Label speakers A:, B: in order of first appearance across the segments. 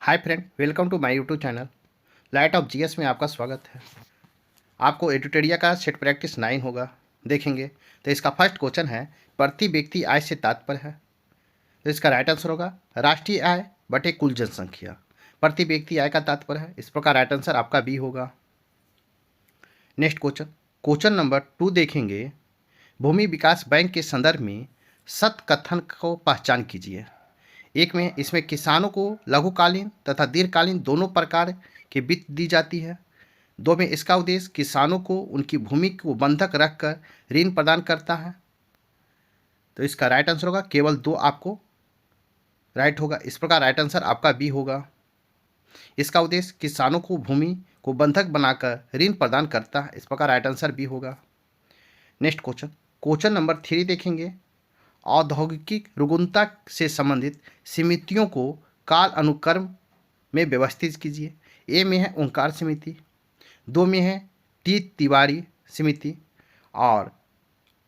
A: Hi friend, welcome to my YouTube channel light of GS में आपका स्वागत है। आपको एडिटोरिया का सेट प्रैक्टिस 9 होगा देखेंगे। तो इसका फर्स्ट क्वेश्चन है, प्रति व्यक्ति आय से तात्पर्य है। तो इसका राइट आंसर होगा राष्ट्रीय आय बटे कुल जनसंख्या। प्रति व्यक्ति आय का तात्पर्य है, इस प्रकार राइट आंसर आपका बी होगा। नेक्स्ट क्वेश्चन, क्वेश्चन नंबर 2 देखेंगे। भूमि विकास बैंक के संदर्भ में सत्य कथन को पहचान कीजिए। एक में इसमें किसानों को लघुकालीन तथा दीर्घकालीन दोनों प्रकार की वित्त दी जाती है। दो में इसका उद्देश्य किसानों को उनकी भूमि को बंधक रखकर ऋण प्रदान करता है। तो इसका राइट आंसर होगा केवल दो आपको राइट होगा, इस प्रकार राइट आंसर आपका बी होगा। इसका उद्देश्य किसानों को भूमि को बंधक बनाकर ऋण प्रदान करता है, इस प्रकार राइट आंसर बी होगा। नेक्स्ट क्वेश्चन, क्वेश्चन नंबर 3 देखेंगे। औद्योगिक रुग्णता से संबंधित समितियों को काल अनुक्रम में व्यवस्थित कीजिए। ए में है ओंकार समिति, दो में है टी तिवारी समिति और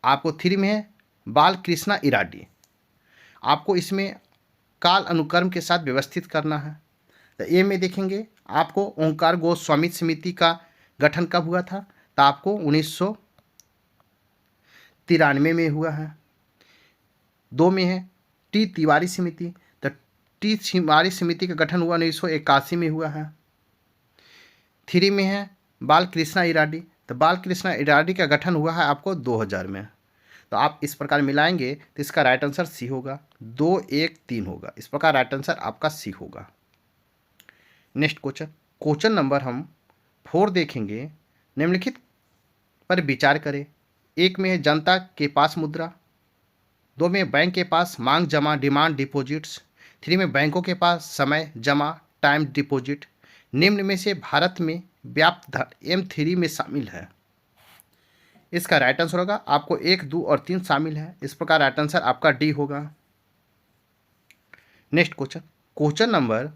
A: आपको 3 में है बाल कृष्णा इराडी। आपको इसमें काल अनुक्रम के साथ व्यवस्थित करना है। तो ए में देखेंगे आपको ओंकार गोस्वामी समिति का गठन कब हुआ था, तो आपको 1993 में हुआ है। दो में है टी तिवारी समिति, तो टी तिवारी समिति का गठन हुआ 1981 में हुआ है। 3 में है बाल कृष्णा इराडी, तो बाल कृष्णा इराडी का गठन हुआ है आपको 2000 में। तो आप इस प्रकार मिलाएंगे तो इसका राइट आंसर सी होगा, 2 1 3 होगा, इस प्रकार राइट आंसर आपका सी होगा। नेक्स्ट क्वेश्चन, क्वेश्चन नंबर हम 4 देखेंगे। निम्नलिखित पर विचार करें। एक में है जनता के पास मुद्रा, दो में बैंक के पास मांग जमा डिमांड डिपॉजिट्स, 3 में बैंकों के पास समय जमा टाइम डिपॉजिट। निम्न में से भारत में व्याप्त धन M3 में शामिल है। इसका राइट आंसर होगा आपको 1 2 और 3 शामिल है, इस प्रकार राइट आंसर आपका डी होगा। नेक्स्ट क्वेश्चन, क्वेश्चन नंबर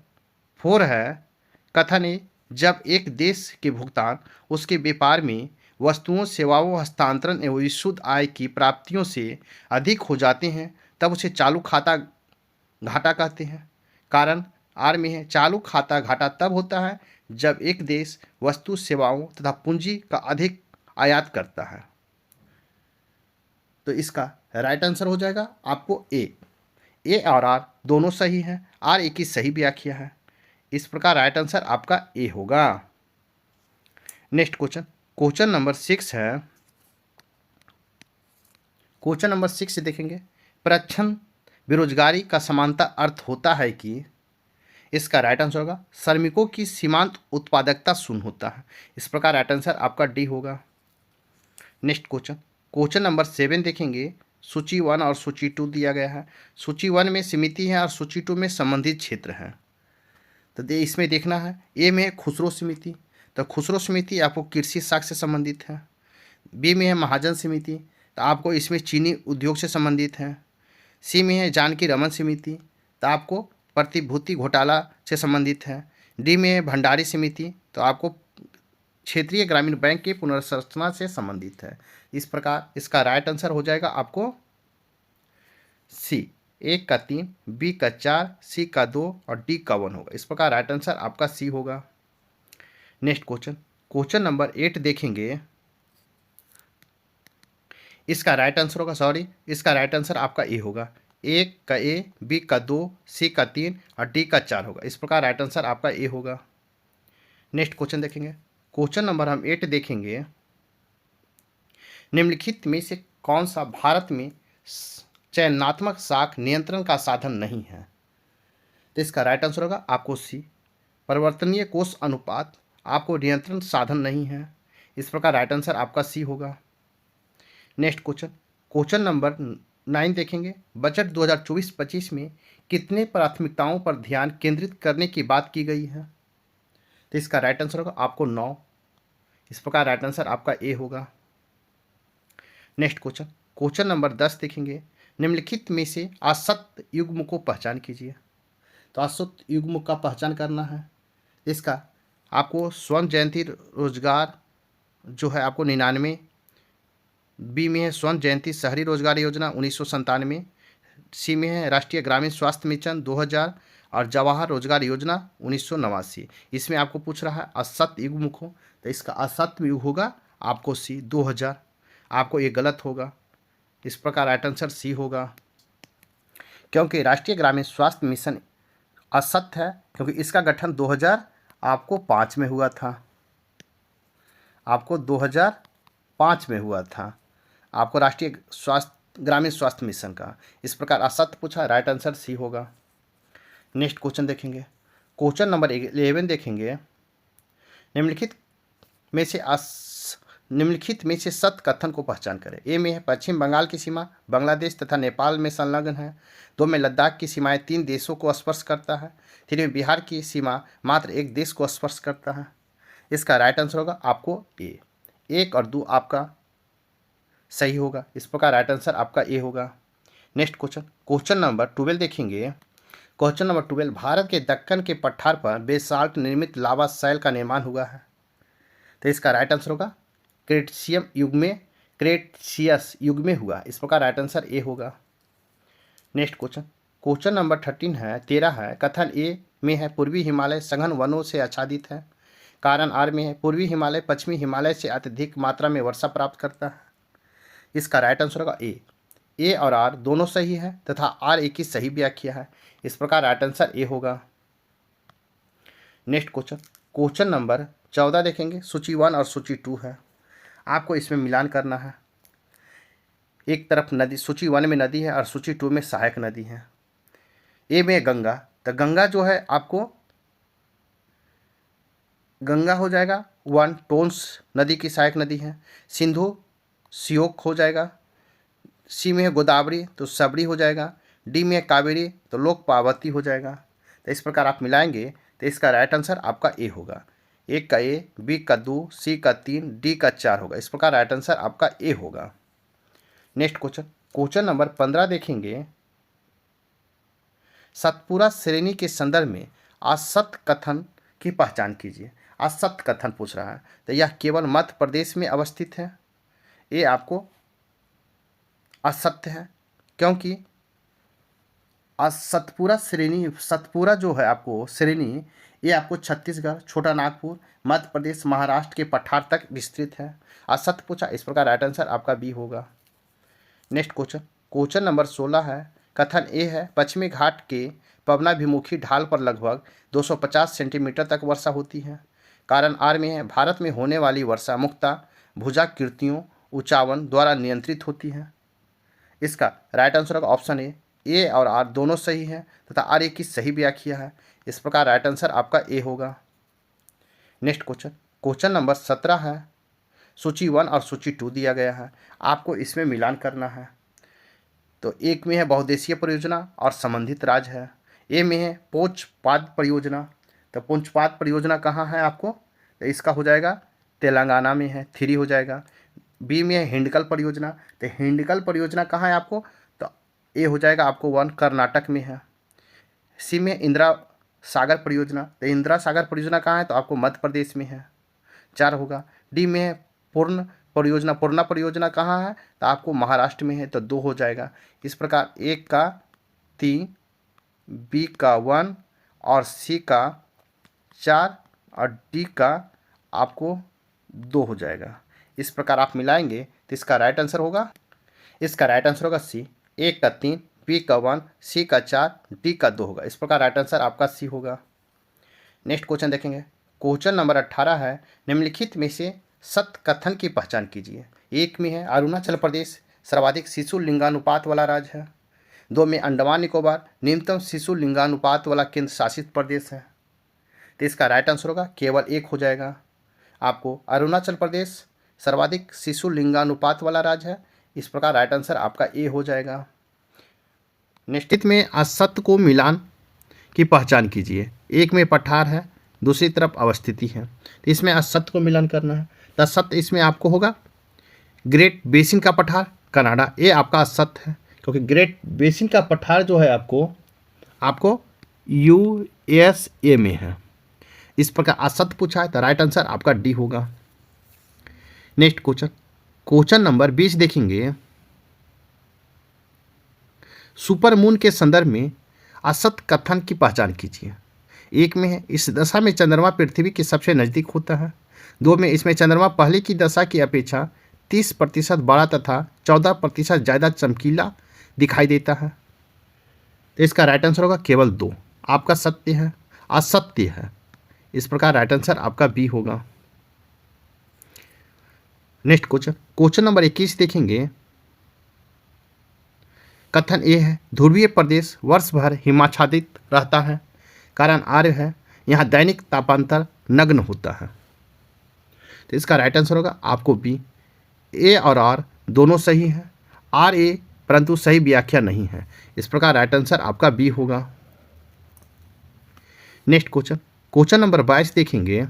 A: 4 है, कथन है जब एक देश के भुगतान उसके व्यापार में वस्तुओं सेवाओं हस्तांतरण एवं शुद्ध आय की प्राप्तियों से अधिक हो जाते हैं तब उसे चालू खाता घाटा कहते हैं। कारण आर में है चालू खाता घाटा तब होता है जब एक देश वस्तु सेवाओं तथा पूंजी का अधिक आयात करता है। तो इसका राइट आंसर हो जाएगा आपको ए और आर दोनों सही हैं, आर ए की सही व्याख्या है, इस प्रकार राइट आंसर आपका ए होगा। नेक्स्ट क्वेश्चन, क्वेश्चन नंबर 6 है। क्वेश्चन नंबर 6 देखेंगे। प्रच्छन्न बेरोजगारी का समानता अर्थ होता है कि, इसका राइट आंसर होगा श्रमिकों की सीमांत उत्पादकता शून्य होता है, इस प्रकार राइट आंसर आपका डी होगा। नेक्स्ट क्वेश्चन, क्वेश्चन नंबर 7 देखेंगे। सूची 1 और सूची 2 दिया गया है। सूची 1 में समिति है और सूची 2 में संबंधित क्षेत्र है। तो इसमें देखना है, ए में है खुसरो समिति, तो खुसरो समिति आपको कृषि साख से संबंधित है। बी में है महाजन समिति, तो आपको इसमें चीनी उद्योग से संबंधित है। सी में है जानकी रमन समिति, तो आपको प्रतिभूति घोटाला से संबंधित है। डी में है भंडारी समिति, तो आपको क्षेत्रीय ग्रामीण बैंक की पुनर्संरचना से संबंधित है। इस प्रकार इसका राइट आंसर हो जाएगा आपको सी, 1 का 3, बी का 4, सी का 2 और डी का 1 होगा, इस प्रकार राइट आंसर आपका सी होगा। नेक्स्ट क्वेश्चन, क्वेश्चन नंबर 8 देखेंगे। इसका राइट आंसर होगा इसका राइट आंसर आपका ए होगा, 1 का ए, बी का 2, सी का 3 और डी का 4 होगा, इस प्रकार राइट आंसर आपका ए होगा। नेक्स्ट क्वेश्चन देखेंगे। क्वेश्चन नंबर हम 8 देखेंगे। निम्नलिखित में से कौन सा भारत में चयनात्मक साख नियंत्रण का साधन नहीं है। तो इसका राइट आंसर होगा आपको सी, परिवर्तनीय कोष अनुपात आपको नियंत्रण साधन नहीं है, इस प्रकार राइट आंसर आपका सी होगा। नेक्स्ट क्वेश्चन, क्वेश्चन नंबर 9 देखेंगे। बजट 2024-25 में कितने प्राथमिकताओं पर ध्यान केंद्रित करने की बात की गई है। तो इसका राइट आंसर होगा आपको 9, इस प्रकार राइट आंसर आपका ए होगा। नेक्स्ट क्वेश्चन, क्वेश्चन नंबर 10 देखेंगे। निम्नलिखित में से असत्य युग्म को पहचान कीजिए। तो असत्य युग्म का पहचान करना है। इसका आपको स्वर्ण जयंती रोजगार जो है आपको 99, बी में है स्वर्ण जयंती शहरी रोजगार योजना 1997, सी में है राष्ट्रीय ग्रामीण स्वास्थ्य मिशन 2000 और जवाहर रोजगार योजना 1989। इसमें आपको पूछ रहा है असत युग मुख हो, तो इसका असत युग होगा आपको सी 2000। आपको ये गलत होगा, इस प्रकार राइट आंसर सी होगा, क्योंकि राष्ट्रीय ग्रामीण स्वास्थ्य मिशन असत्य है, क्योंकि इसका गठन 2000 आपको 5 में हुआ था, आपको 2005 में हुआ था, आपको राष्ट्रीय स्वास्थ्य ग्रामीण स्वास्थ्य मिशन का। इस प्रकार असत्य पूछा, राइट आंसर सी होगा। नेक्स्ट क्वेश्चन देखेंगे, क्वेश्चन नंबर 11 देखेंगे। निम्नलिखित में से सत्य कथन को पहचान करें। ए में है पश्चिम बंगाल की सीमा बांग्लादेश तथा नेपाल में संलग्न है। 2 में लद्दाख की सीमाएं 3 देशों को स्पर्श करता है। 3 में बिहार की सीमा मात्र एक देश को स्पर्श करता है। इसका राइट आंसर होगा आपको ए। 1 और 2 आपका सही होगा, इस प्रकार राइट आंसर आपका ए होगा। नेक्स्ट क्वेश्चन, क्वेश्चन नंबर 12 देखेंगे। क्वेश्चन नंबर 12, भारत के दक्कन के पठार पर बेसाल्ट निर्मित लावा शैल का निर्माण हुआ है, तो इसका राइट आंसर होगा क्रेटेशियस युग में हुआ, इस प्रकार राइट आंसर ए होगा। नेक्स्ट क्वेश्चन, क्वेश्चन नंबर 13 है। कथन ए में है पूर्वी हिमालय सघन वनों से आच्छादित है। कारण आर में है पूर्वी हिमालय पश्चिमी हिमालय से अत्यधिक मात्रा में वर्षा प्राप्त करता है। इसका राइट आंसर होगा ए और आर दोनों सही है तथा आर एक ही सही व्याख्या है, इस प्रकार राइट आंसर ए होगा। नेक्स्ट क्वेश्चन, क्वेश्चन नंबर 14 देखेंगे। सूची 1 और सूची 2 है, आपको इसमें मिलान करना है। एक तरफ नदी सूची 1 में नदी है और सूची 2 में सहायक नदी है। ए में गंगा, तो गंगा जो है आपको गंगा हो जाएगा 1, टोन्स नदी की सहायक नदी है। सिंधु सियोक हो जाएगा। सी में है गोदावरी, तो सबरी हो जाएगा। डी में है कावेरी, तो लोक पार्वती हो जाएगा। तो इस प्रकार आप मिलाएंगे तो इसका राइट आंसर आपका ए होगा। 1 का ए, बी का 2, सी का 3, डी का 4 होगा, इस प्रकार राइट आंसर आपका ए होगा। नेक्स्ट क्वेश्चन, क्वेश्चन नंबर 15 देखेंगे। सतपुरा श्रेणी के संदर्भ में असत्य कथन की पहचान कीजिए। असत्य कथन पूछ रहा है, तो यह केवल मध्य प्रदेश में अवस्थित है, ये आपको असत्य है, क्योंकि सतपुरा श्रेणी, सतपुरा जो है आपको श्रेणी, ये आपको छत्तीसगढ़, छोटा नागपुर, मध्य प्रदेश, महाराष्ट्र के पठार तक विस्तृत है। असत्य पूछा, इस प्रकार राइट आंसर आपका बी होगा। नेक्स्ट क्वेश्चन, क्वेश्चन नंबर 16 है। कथन ए है पश्चिमी घाट के पवनाभिमुखी ढाल पर लगभग 250 सेंटीमीटर तक वर्षा होती है। कारण आर में है भारत में होने वाली वर्षा मुख्यतः भुजाकृतियों उचावन द्वारा नियंत्रित होती है। इसका राइट आंसर होगा ऑप्शन ए और आर दोनों सही है तथा आर एक की सही व्याख्या है, इस प्रकार राइट आंसर आपका ए होगा। नेक्स्ट क्वेश्चन, क्वेश्चन नंबर 17 है। सूची 1 और सूची 2 दिया गया है, आपको इसमें मिलान करना है। तो एक में है बहुउद्देशीय परियोजना और संबंधित राज्य है। ए में है पोचपाद परियोजना, तो पोचपाद परियोजना कहाँ है आपको, तो इसका हो जाएगा तेलंगाना में है, 3 हो जाएगा। बी में है हिंडकल परियोजना, तो हिंडकल परियोजना कहाँ है आपको, तो ए हो जाएगा आपको 1, कर्नाटक में है। सी में इंदिरा सागर परियोजना, तो इंदिरा सागर परियोजना कहाँ है, तो आपको मध्य प्रदेश में है, 4 होगा। डी में है पूर्ण परियोजना कहाँ है, तो आपको महाराष्ट्र में है, तो 2 हो जाएगा। इस प्रकार ए का 3, बी का 1 और सी का 4 और डी का आपको 2 हो जाएगा। इस प्रकार आप मिलाएंगे तो इसका राइट आंसर होगा, सी। 1 का 3, बी का 1, सी का 4, डी का 2 होगा, इस प्रकार राइट आंसर आपका सी होगा। नेक्स्ट क्वेश्चन देखेंगे, क्वेश्चन नंबर 18 है। निम्नलिखित में से सत्य कथन की पहचान कीजिए। 1 में है अरुणाचल प्रदेश सर्वाधिक शिशु लिंगानुपात वाला राज्य है। 2 में अंडमान निकोबार न्यूनतम शिशु लिंगानुपात वाला केंद्र शासित प्रदेश है, तो इसका राइट आंसर होगा केवल 1 हो जाएगा। आपको अरुणाचल प्रदेश सर्वाधिक शिशु लिंगानुपात वाला राज्य है, इस प्रकार राइट आंसर आपका ए हो जाएगा। निश्चित में असत्य को मिलान की पहचान कीजिए। 1 में पठार है, दूसरी तरफ अवस्थिति है, तो इसमें असत्य को मिलान करना है। तो असत्य इसमें आपको होगा ग्रेट बेसिन का पठार कनाडा, ये आपका असत्य है, क्योंकि ग्रेट बेसिन का पठार जो है आपको USA में है, इस प्रकार असत्य पूछा है, तो राइट आंसर आपका डी होगा। नेक्स्ट क्वेश्चन नंबर 20 देखेंगे। सुपर मून के संदर्भ में असत कथन की पहचान कीजिए। एक में है, इस दशा में चंद्रमा पृथ्वी के सबसे नज़दीक होता है। दो में, इसमें चंद्रमा पहले की दशा की अपेक्षा 30% बड़ा तथा 14% ज़्यादा चमकीला दिखाई देता है। तो इसका राइट आंसर होगा केवल दो। आपका सत्य है, असत्य है। इस प्रकार राइट आंसर आपका बी होगा। नेक्स्ट क्वेश्चन, क्वेश्चन नंबर 21 देखेंगे। कथन ए है, ध्रुवीय प्रदेश वर्ष भर हिमाच्छादित रहता है। कारण आर्य है, यहाँ दैनिक तापांतर नग्न होता है। तो इसका राइट आंसर होगा आपको बी। ए और आर दोनों सही है, आर ए परंतु सही व्याख्या नहीं है। इस प्रकार राइट आंसर आपका बी होगा। नेक्स्ट क्वेश्चन, क्वेश्चन नंबर 22 देखेंगे।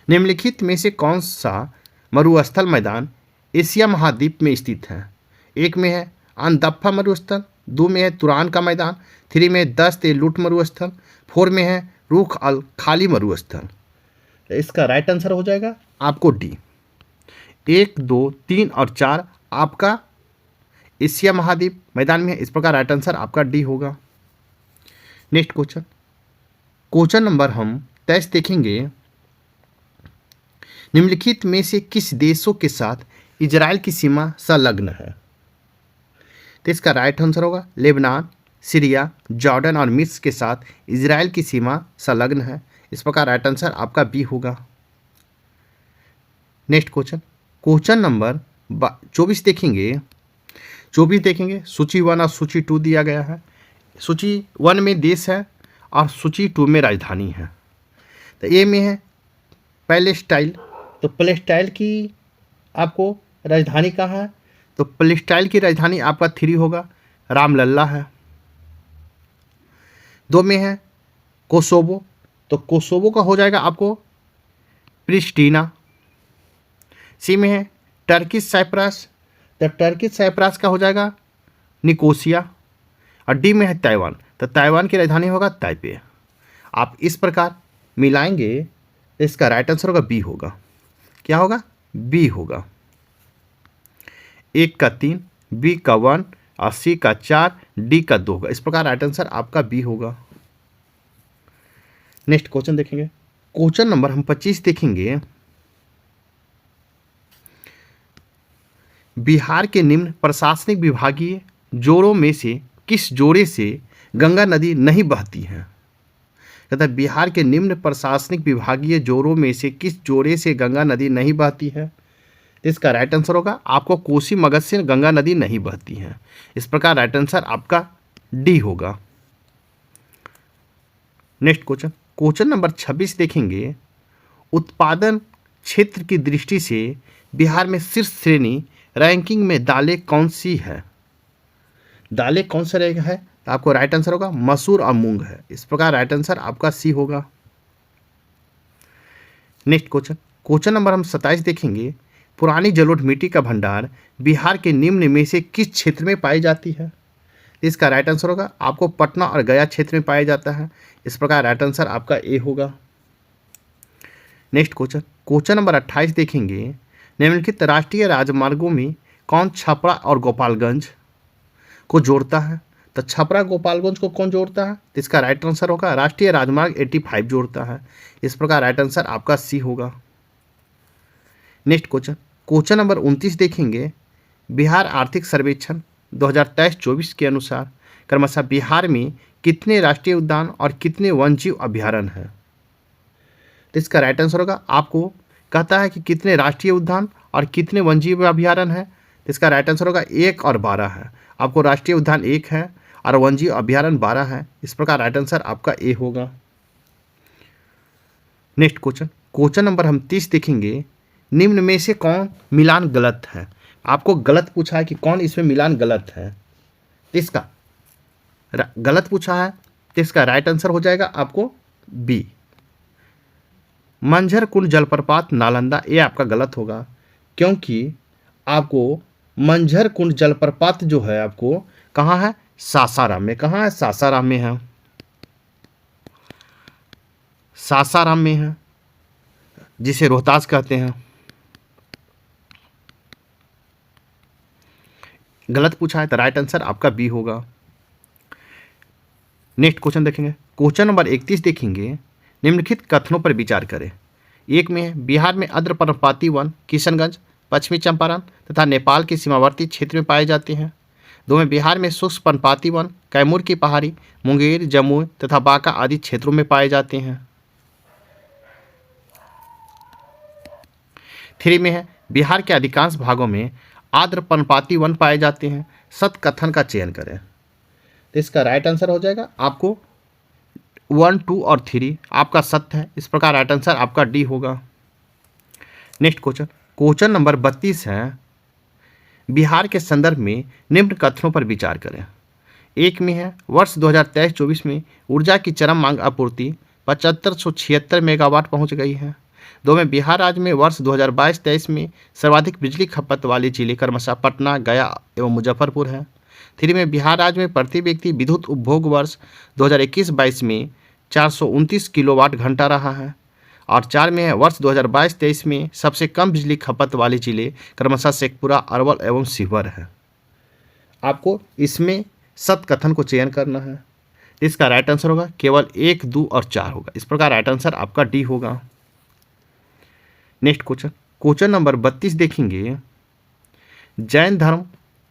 A: निम्नलिखित में से कौन सा मरुस्थल मैदान एशिया महाद्वीप में स्थित है? एक में है अनदफ्फा मरुस्थल, दो में है तुरान का मैदान, थ्री में है दस्त ए लुट मरुस्थल, फोर में है रूख अल खाली मरुस्थल। तो इसका राइट आंसर हो जाएगा आपको डी। 1, 2, 3 और 4 आपका एशिया महाद्वीप मैदान में है। इस प्रकार राइट आंसर आपका डी होगा। नेक्स्ट क्वेश्चन, क्वेश्चन नंबर हम 23 देखेंगे। निम्नलिखित में से किस देशों के साथ इजराइल की सीमा संलग्न है? तो इसका राइट आंसर होगा लेबनान, सीरिया, जॉर्डन और मिस्र के साथ इजराइल की सीमा संलग्न है। इस प्रकार राइट आंसर आपका बी होगा। नेक्स्ट क्वेश्चन, क्वेश्चन नंबर 24 देखेंगे। 24 देखेंगे, सूची 1 और सूची 2 दिया गया है। सूची 1 में देश है और सूची 2 में राजधानी है। तो ए में है पैलेस्टाइन। तो पैलेस्टाइन की आपको राजधानी कहाँ है? तो पैलेस्टाइन की राजधानी आपका 3 होगा, रामलल्ला है। 2 में है कोसोवो। तो कोसोवो का हो जाएगा आपको प्रिस्टीना। सी में है टर्किश साइप्रस। तो टर्किश साइप्रस का हो जाएगा निकोसिया। और डी में है ताइवान। तो ताइवान की राजधानी होगा ताइपे। आप इस प्रकार मिलाएंगे तो इसका राइट आंसर होगा बी होगा। क्या होगा? बी होगा। 1 का 3, बी का 1 और सी का 4, डी का 2 होगा। इस प्रकार राइट आंसर आपका बी होगा। नेक्स्ट क्वेश्चन देखेंगे। क्वेश्चन नंबर हम 25 देखेंगे। बिहार के निम्न प्रशासनिक विभागीय जोड़ों में से किस जोड़े से गंगा नदी नहीं बहती है? तथा बिहार के निम्न प्रशासनिक विभागीय जोड़ों में से किस जोड़े से गंगा नदी नहीं बहती है? इसका राइट आंसर होगा आपको कोसी मगध से गंगा नदी नहीं बहती है। इस प्रकार राइट आंसर आपका डी होगा। नेक्स्ट क्वेश्चन, क्वेश्चन नंबर 26 देखेंगे। उत्पादन क्षेत्र की दृष्टि से बिहार में शीर्ष श्रेणी रैंकिंग में दालें कौन सी है? दालें कौन सा रहेगा है? तो आपको राइट आंसर होगा मसूर और मूंग है। इस प्रकार राइट आंसर आपका सी होगा। नेक्स्ट क्वेश्चन, क्वेश्चन नंबर हम 27 देखेंगे। पुरानी जलोढ़ मिट्टी का भंडार बिहार के निम्न में से किस क्षेत्र में पाई जाती है? इसका राइट आंसर होगा आपको पटना और गया क्षेत्र में पाया जाता है। इस प्रकार राइट आंसर आपका ए होगा। नेक्स्ट क्वेश्चन, क्वेश्चन नंबर 28 देखेंगे। निम्नलिखित राष्ट्रीय राजमार्गों में कौन छपरा और गोपालगंज को जोड़ता है? तो छपरा गोपालगंज को कौन जोड़ता है? तो इसका राइट आंसर होगा राष्ट्रीय राजमार्ग 85 जोड़ता है। इस प्रकार राइट आंसर आपका सी होगा। नेक्स्ट क्वेश्चन, क्वेश्चन नंबर 29 देखेंगे। बिहार आर्थिक सर्वेक्षण 2023-24 के अनुसार क्रमशः बिहार में कितने राष्ट्रीय उद्यान और कितने वन्यजीव अभयारण्य हैं? तो इसका राइट आंसर होगा आपको कहता है कि कितने राष्ट्रीय उद्यान और कितने वन्यजीव अभयारण्य हैं। तो इसका राइट आंसर होगा 1 और 12 है। आपको राष्ट्रीय उद्यान 1 है और वन्यजीव अभयारण्य 12 है। इस प्रकार राइट आंसर आपका ए होगा। नेक्स्ट क्वेश्चन, क्वेश्चन नंबर हम 30 देखेंगे। निम्न में से कौन मिलान गलत है? आपको गलत पूछा है कि कौन इसमें मिलान गलत है। इसका गलत पूछा है तो इसका राइट आंसर हो जाएगा आपको बी, मंझर कुंड जलप्रपात नालंदा। ये आपका गलत होगा क्योंकि आपको मंझर कुंड जलप्रपात जो है आपको कहाँ है? सासाराम में। कहाँ है? सासाराम में है। सासाराम में है, जिसे रोहतास कहते हैं। गलत पूछा है तो राइट आंसर आपका बी होगा। नेक्स्ट क्वेश्चन देखेंगे, क्वेश्चन नंबर 31 देखेंगे, निम्नलिखित कथनों पर विचार करें। एक में है बिहार में आर्द्र पर्णपाती वन किशनगंज, पश्चिमी चंपारण तथा नेपाल के सीमावर्ती क्षेत्र में पाए जाते हैं। दो में बिहार में शुष्क पर्णपाती वन कैमूर की पहाड़ी, मुंगेर, जमुई तथा बांका आदि क्षेत्रों में पाए जाते हैं। 3 में है बिहार के अधिकांश भागों में आर्द्र पर्णपाती वन पाए जाते हैं। सत कथन का चयन करें। तो इसका राइट आंसर हो जाएगा आपको 1, 2 और 3 आपका सत्य है। इस प्रकार राइट आंसर आपका डी होगा। नेक्स्ट क्वेश्चन, क्वेश्चन नंबर 32 है, बिहार के संदर्भ में निम्न कथनों पर विचार करें। एक में है वर्ष 2023-24 में ऊर्जा की चरम मांग आपूर्ति 7576 मेगावाट पहुंच गई है। दो में बिहार राज्य में वर्ष 2022-23 में सर्वाधिक बिजली खपत वाले जिले क्रमशः पटना, गया एवं मुजफ्फरपुर है। 3 में बिहार राज्य में प्रति व्यक्ति विद्युत उपभोग वर्ष 2021-22 में 429 किलोवाट घंटा रहा है। और 4 में है वर्ष 2022-23 में सबसे कम बिजली खपत वाले जिले क्रमशः शेखपुरा, अरवल एवं शिवहर है। आपको इसमें सत कथन को चयन करना है। इसका राइट आंसर होगा केवल 1, 2 और 4 होगा। इस प्रकार राइट आंसर आपका डी होगा। नेक्स्ट क्वेश्चन, क्वेश्चन नंबर 32 देखेंगे, जैन धर्म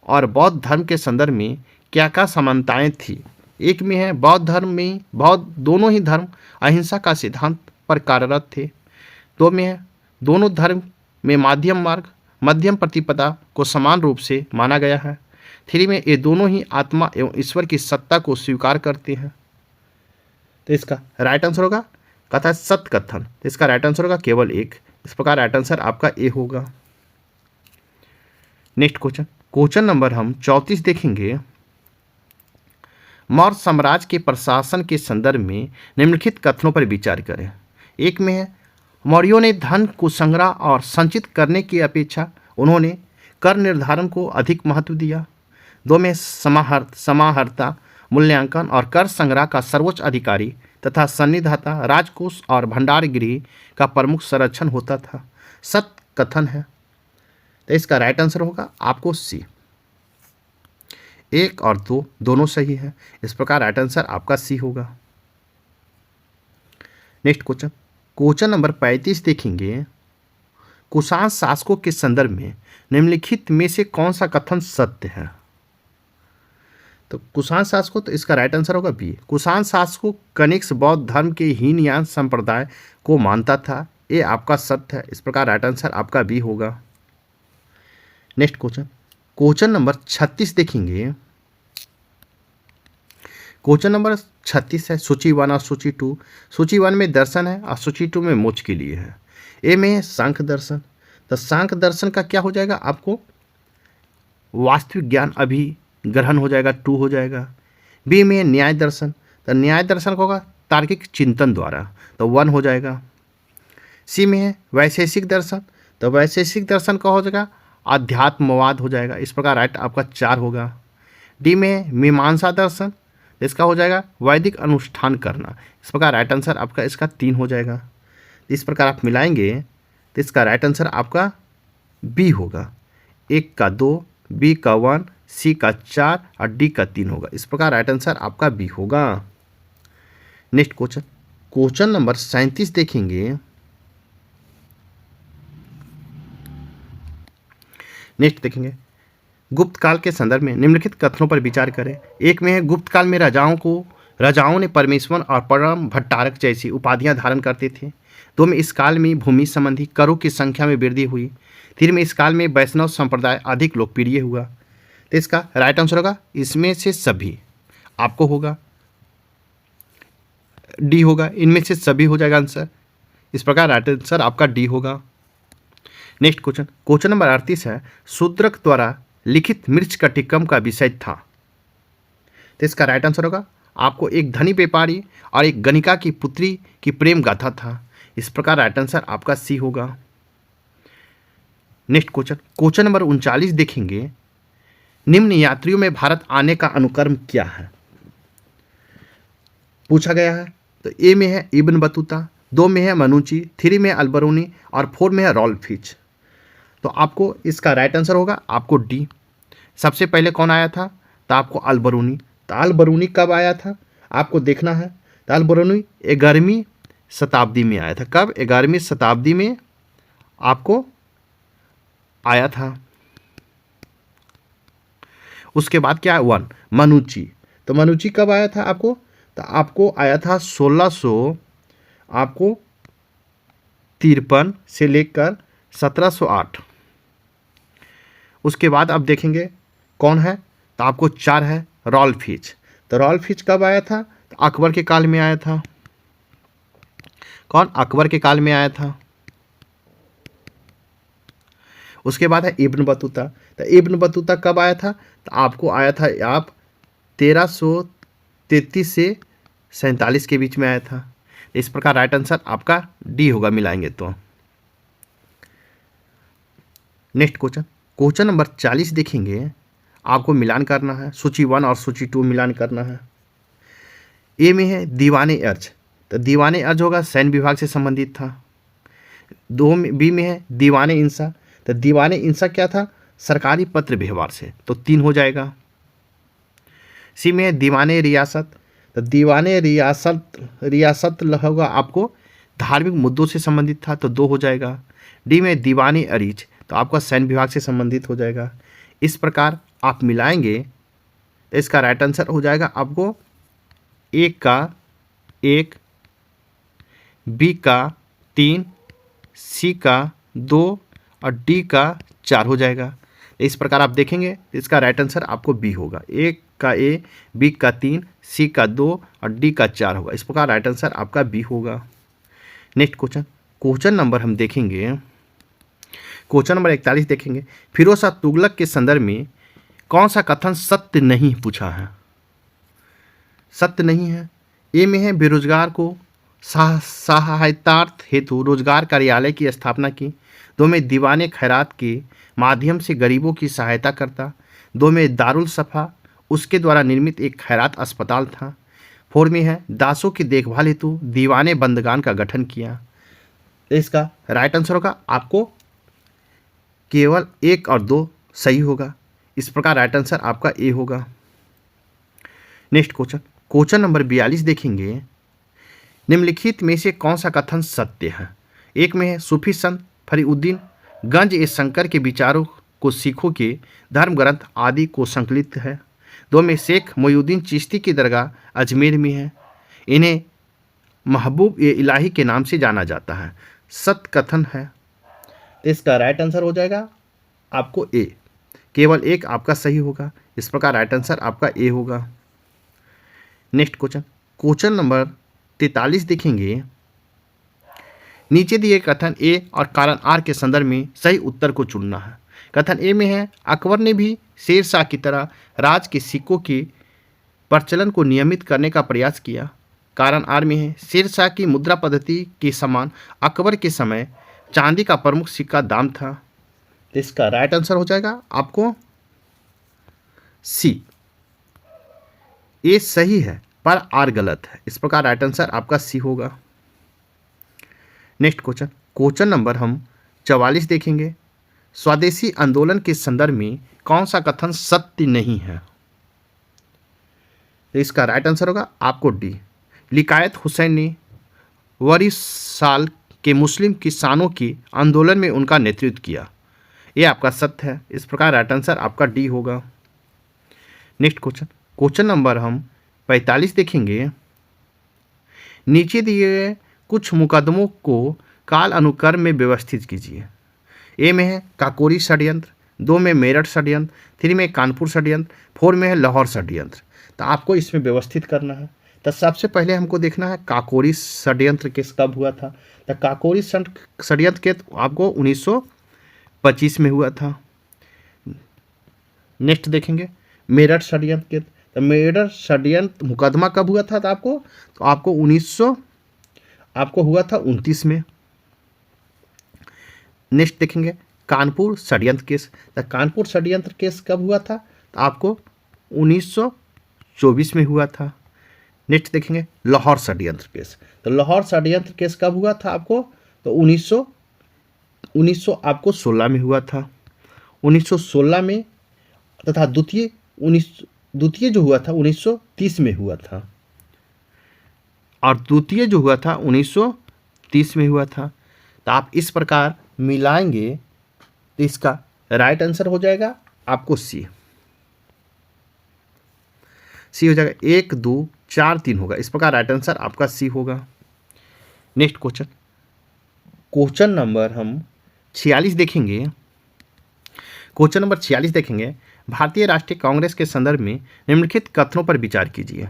A: और बौद्ध धर्म के संदर्भ में क्या क्या समानताएं थी। एक में है बौद्ध धर्म में दोनों ही धर्म अहिंसा का सिद्धांत पर कार्यरत थे। 2 में है दोनों धर्म में मध्यम मार्ग, मध्यम प्रतिपदा को समान रूप से माना गया है। 3 में ये दोनों ही आत्मा एवं ईश्वर की सत्ता को स्वीकार करते हैं। तो इसका राइट आंसर होगा कथा सत कथन। तो इसका राइट आंसर होगा केवल 1। इस प्रकार राइट आंसर आपका ए होगा। नेक्स्ट क्वेश्चन, क्वेश्चन नंबर हम 34 देखेंगे, मौर्य साम्राज्य के प्रशासन के संदर्भ में निम्नलिखित कथनों पर विचार करें। एक में है मौर्यों ने धन को संग्रह और संचित करने की अपेक्षा उन्होंने कर निर्धारण को अधिक महत्व दिया। 2 में समाहर्ता, मूल्यांकन और कर संग्रह का सर्वोच्च अधिकारी तथा सन्निधाता राजकोष और भंडार गृह का प्रमुख संरक्षण होता था। सत कथन है। तो इसका राइट आंसर होगा आपको सी। 1 और 2 दोनों सही है। इस प्रकार राइट आंसर आपका सी होगा। नेक्स्ट क्वेश्चन, क्वेश्चन नंबर 35 देखेंगे, कुषाण शासकों के संदर्भ में निम्नलिखित में से कौन सा कथन सत्य है। तो कुषाण शासकों, तो इसका राइट आंसर होगा बी। कुषाण शासकों कनिष्क बौद्ध धर्म के हीनयान संप्रदाय को मानता था। ये आपका सत्य है। इस प्रकार राइट आंसर आपका बी होगा। नेक्स्ट क्वेश्चन, क्वेश्चन नंबर 36 देखेंगे, क्वेश्चन नंबर 36 है सूची 1 और सूची 2। सूची 1 में दर्शन है और सूची 2 में मोक्ष के लिए है। ए में है सांख्य दर्शन। तो सांख्य दर्शन का क्या हो जाएगा, आपको वास्तविक ज्ञान अभी ग्रहण हो जाएगा, 2 हो जाएगा। बी में है न्याय दर्शन। तो न्याय दर्शन का होगा तार्किक चिंतन द्वारा, तो 1 हो जाएगा। सी में है वैशेषिक दर्शन। तो वैशेषिक दर्शन का हो जाएगा अध्यात्मवाद हो जाएगा। इस प्रकार राइट आपका 4 होगा। डी में है मीमांसा दर्शन। इसका हो जाएगा वैदिक अनुष्ठान करना। इस प्रकार राइट आंसर आपका इसका 3 हो जाएगा। इस प्रकार आप मिलाएंगे तो इसका राइट आंसर आपका बी होगा। 1 का 2, बी का 1, सी का 4 और डी का 3 होगा। इस प्रकार राइट आंसर आपका बी होगा। नेक्स्ट क्वेश्चन, क्वेश्चन नंबर 37 देखेंगे। नेक्स्ट देखेंगे, गुप्त काल के संदर्भ में निम्नलिखित कथनों पर विचार करें। एक में है गुप्त काल में राजाओं ने परमेश्वर और परम भट्टारक जैसी उपाधियां धारण करते थे। 2 में इस काल में भूमि संबंधी करों की संख्या में वृद्धि हुई। 3 में इस काल में वैष्णव संप्रदाय अधिक लोकप्रिय हुआ। तो इसका राइट आंसर होगा इसमें से सभी आपको होगा, डी होगा। इनमें से सभी हो जाएगा आंसर। इस प्रकार राइट आंसर आपका डी होगा। नेक्स्ट क्वेश्चन, क्वेश्चन नंबर 38 है शूद्रक द्वारा लिखित मृच्छ कटिकम का विषय था। तो इसका राइट आंसर होगा आपको एक धनी व्यापारी और एक गणिका की पुत्री की प्रेम गाथा था। इस प्रकार राइट आंसर आपका सी होगा। नेक्स्ट क्वेश्चन, क्वेश्चन नंबर 39 देखेंगे, निम्न यात्रियों में भारत आने का अनुक्रम क्या है, पूछा गया है। तो ए में है इब्न बतूता, 2 में है मनुची, 3 में अलबरूनी और 4 में है रॉल्फ फिच। तो आपको इसका राइट आंसर होगा आपको डी। सबसे पहले कौन आया था? तो आपको अल बरूनी। तो अल बरूनी कब आया था आपको देखना है। तो अल बरूनी 11वीं शताब्दी में आया था। कब? 11वीं शताब्दी में आपको आया था। उसके बाद क्या है? वन मनुची। तो मनुची कब आया था आपको? तो आपको आया था 1600 आपको 53 से लेकर 1708। उसके बाद अब देखेंगे कौन है। तो आपको 4 है रॉल्फ फिच। तो रॉल्फ फिच कब आया था? तो अकबर के काल में आया था। कौन? अकबर के काल में आया था। उसके बाद है इब्न बतूता। तो इब्न बतूता कब आया था? तो आपको आया था आप 1333 से 47 के बीच में आया था। इस प्रकार राइट आंसर आपका डी होगा मिलाएंगे तो। नेक्स्ट क्वेश्चन, क्वेश्चन नंबर 40 देखेंगे। आपको मिलान करना है, सूची 1 और सूची 2 मिलान करना है। ए में है दीवाने अर्ज। तो दीवाने अर्ज होगा सैन्य विभाग से संबंधित था। 2 में बी में है दीवाने इंसा। तो दीवाने इंसा क्या था? सरकारी पत्र व्यवहार से, तो 3 हो जाएगा। सी में है दीवाने रियासत। तो दीवाने रियासत होगा आपको धार्मिक मुद्दों से संबंधित था, तो 2 हो जाएगा। डी में दीवाने अरीज, तो आपका सैन्य विभाग से संबंधित हो जाएगा। इस प्रकार आप मिलाएंगे तो इसका राइट आंसर हो जाएगा आपको ए का 1, बी का 3, सी का 2 और डी का 4 हो जाएगा। इस प्रकार आप देखेंगे इसका राइट आंसर आपको बी होगा। ए का ए, बी का 3, सी का 2 और डी का 4 होगा। इस प्रकार राइट आंसर आपका बी होगा। नेक्स्ट क्वेश्चन, क्वेश्चन नंबर हम देखेंगे, क्वेश्चन नंबर 41 देखेंगे। फिरोज शाह तुगलक के संदर्भ में कौन सा कथन सत्य नहीं पूछा है? सत्य नहीं है। ए में है बेरोजगार को सहायतार्थ हेतु रोजगार कार्यालय की स्थापना की। 2 में दीवाने खैरात के माध्यम से गरीबों की सहायता करता। 2 में दारुल सफ़ा उसके द्वारा निर्मित एक खैरात अस्पताल था। 4 में है दासों की देखभाल हेतु दीवाने बंदगान का गठन किया। इसका राइट आंसर होगा आपको केवल 1 और 2 सही होगा। इस प्रकार राइट आंसर आपका ए होगा। नेक्स्ट क्वेश्चन, क्वेश्चन नंबर 42 देखेंगे। निम्नलिखित में से कौन सा कथन सत्य है? एक में है सूफी संत फरीउद्दीन गंज ए शंकर के विचारों को सिखों के धर्म ग्रंथ आदि को संकलित है। 2 में शेख मोयुद्दीन चिश्ती की दरगाह अजमेर में है। इन्हें महबूब ए इलाही के नाम से जाना जाता है। सत्य कथन है। तो इसका राइट आंसर हो जाएगा आपको ए। केवल 1 आपका सही होगा। इस प्रकार राइट आंसर आपका ए होगा। नेक्स्ट क्वेश्चन, क्वेश्चन नंबर 43 देखेंगे। नीचे दिए कथन ए और कारण आर के संदर्भ में सही उत्तर को चुनना है। कथन ए में है अकबर ने भी शेर शाह की तरह राज के सिक्कों के प्रचलन को नियमित करने का प्रयास किया। कारण आर में है शेर शाह की मुद्रा पद्धति के समान अकबर के समय चांदी का प्रमुख सिक्का दाम था। तो इसका राइट आंसर हो जाएगा आपको सी। ए सही है पर आर गलत है। इस प्रकार राइट आंसर आपका सी होगा। नेक्स्ट क्वेश्चन, क्वेश्चन नंबर हम 44 देखेंगे। स्वदेशी आंदोलन के संदर्भ में कौन सा कथन सत्य नहीं है? तो इसका राइट आंसर होगा आपको डी। लिकायत हुसैन ने वरिसाल के मुस्लिम किसानों के आंदोलन में उनका नेतृत्व किया। ये आपका सत्य है। इस प्रकार राइट आंसर आपका डी होगा। नेक्स्ट क्वेश्चन, क्वेश्चन नंबर हम 45 देखेंगे। नीचे दिए गए कुछ मुकदमों को काल अनुक्रम में व्यवस्थित कीजिए। ए में है काकोरी षड्यंत्र, 2 में मेरठ षड्यंत्र, 3 में कानपुर षड्यंत्र, 4 में है लाहौर षड्यंत्र। तो आपको इसमें व्यवस्थित करना है। तो सबसे पहले हमको देखना है काकोरी षड्यंत्र केस कब हुआ था। तो काकोरी षड्यंत्र केस आपको 1925 में हुआ था। नेक्स्ट देखेंगे मेरठ षड्यंत्र केस। तो मेरठ षड्यंत्र मुकदमा कब हुआ था? तो आपको 1929 में। नेक्स्ट देखेंगे कानपुर षड्यंत्र केस। तो कानपुर षड्यंत्र केस कब हुआ था? तो आपको 1924 में हुआ था। नेक्स्ट देखेंगे लाहौर षड्यंत्र केस। तो लाहौर षड्यंत्र केस कब हुआ था आपको? तो 1916 में हुआ था। 1916 में तथा द्वितीय जो हुआ था 1930 में हुआ था, और द्वितीय जो हुआ था 1930 में हुआ था। तो आप इस प्रकार मिलाएंगे तो इसका राइट आंसर हो जाएगा आपको सी हो जाएगा। 1 2 4 3 होगा, इस प्रकार राइट आंसर आपका सी होगा। नेक्स्ट क्वेश्चन नंबर हम 46 देखेंगे। क्वेश्चन नंबर 46 देखेंगे। भारतीय राष्ट्रीय कांग्रेस के संदर्भ में निम्नलिखित कथनों पर विचार कीजिए।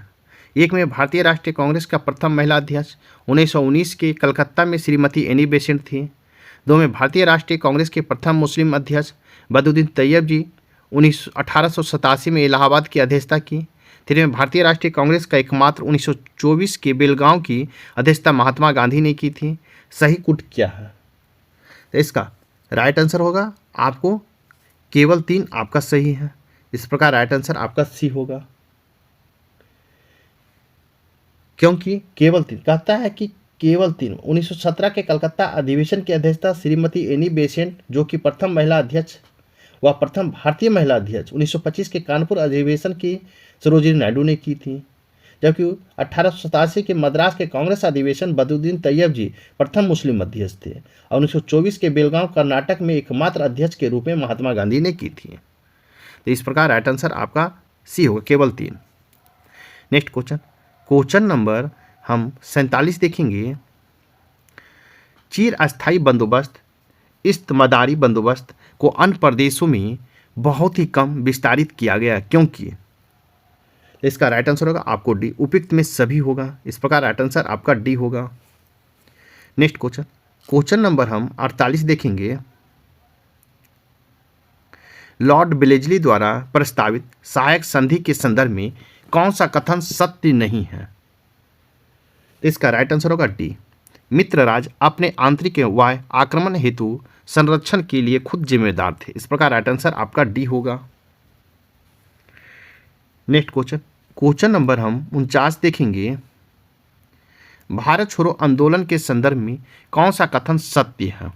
A: 1 में भारतीय राष्ट्रीय कांग्रेस का प्रथम महिला अध्यक्ष 1919 के कलकत्ता में श्रीमती एनी बेसेंट थी। 2 में भारतीय राष्ट्रीय कांग्रेस के प्रथम मुस्लिम अध्यक्ष बदरुद्दीन तैयब जी 1887 में इलाहाबाद की अध्यक्षता की। 3 में भारतीय राष्ट्रीय कांग्रेस का एकमात्र 1924 के बेलगांव की अध्यक्षता महात्मा गांधी ने की थी। सही कुट क्या है? तो इसका राइट आंसर होगा आपको केवल 3 आपका सही है। इस प्रकार राइट आंसर आपका सी होगा, क्योंकि केवल 3 कहता है कि केवल 3 1917 के कलकत्ता अधिवेशन की अध्यक्षता श्रीमती एनी बेसेंट जो कि प्रथम महिला अध्यक्ष व प्रथम भारतीय महिला अध्यक्ष 1925 के कानपुर अधिवेशन की सरोजिनी नायडू ने की थी, जबकि 1887 के मद्रास के कांग्रेस अधिवेशन बदरुद्दीन तैयब जी प्रथम मुस्लिम अध्यक्ष थे और 1924 के बेलगांव कर्नाटक में एकमात्र अध्यक्ष के रूप में महात्मा गांधी ने की थी। तो इस प्रकार राइट आंसर आपका सी होगा, केवल 3। नेक्स्ट क्वेश्चन नंबर हम 47 देखेंगे। चिर अस्थायी बंदोबस्त इस्तमदारी बंदोबस्त को अन्य प्रदेशों में बहुत ही कम विस्तारित किया गया क्योंकि इसका राइट आंसर होगा आपको डी, उपयुक्त में सभी होगा। इस प्रकार राइट आंसर आपका डी होगा। नेक्स्ट क्वेश्चन नंबर हम 48 देखेंगे। लॉर्ड ब्लेजली द्वारा प्रस्तावित सहायक संधि के संदर्भ में कौन सा कथन सत्य नहीं है? इसका राइट आंसर होगा डी, मित्र राज्य अपने आंतरिक व आक्रमण हेतु संरक्षण के लिए खुद जिम्मेदार थे। इस प्रकार राइट आंसर आपका डी होगा। नेक्स्ट क्वेश्चन नंबर हम 49 देखेंगे। भारत छोड़ो आंदोलन के संदर्भ में कौन सा कथन सत्य है?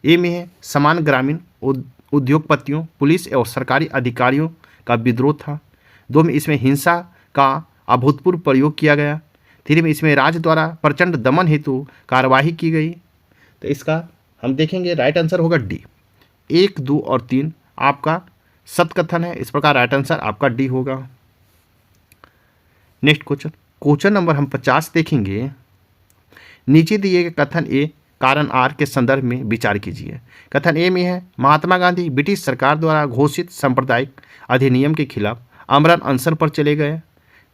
A: ए में है समान ग्रामीण उद्योगपतियों, पुलिस एवं सरकारी अधिकारियों का विद्रोह था। 2 में इसमें हिंसा का अभूतपूर्व प्रयोग किया गया। 3 में इसमें राज्य द्वारा प्रचंड दमन हेतु कार्यवाही की गई। तो इसका हम देखेंगे राइट आंसर होगा डी, 1 2 और 3 आपका सत्य कथन है। इस प्रकार राइट आंसर आपका डी होगा। नेक्स्ट क्वेश्चन नंबर हम 50 देखेंगे। नीचे दिए गए कथन ए कारण आर के संदर्भ में विचार कीजिए। कथन ए में है महात्मा गांधी ब्रिटिश सरकार द्वारा घोषित सांप्रदायिक अधिनियम के खिलाफ आमरण अनशन पर चले गए।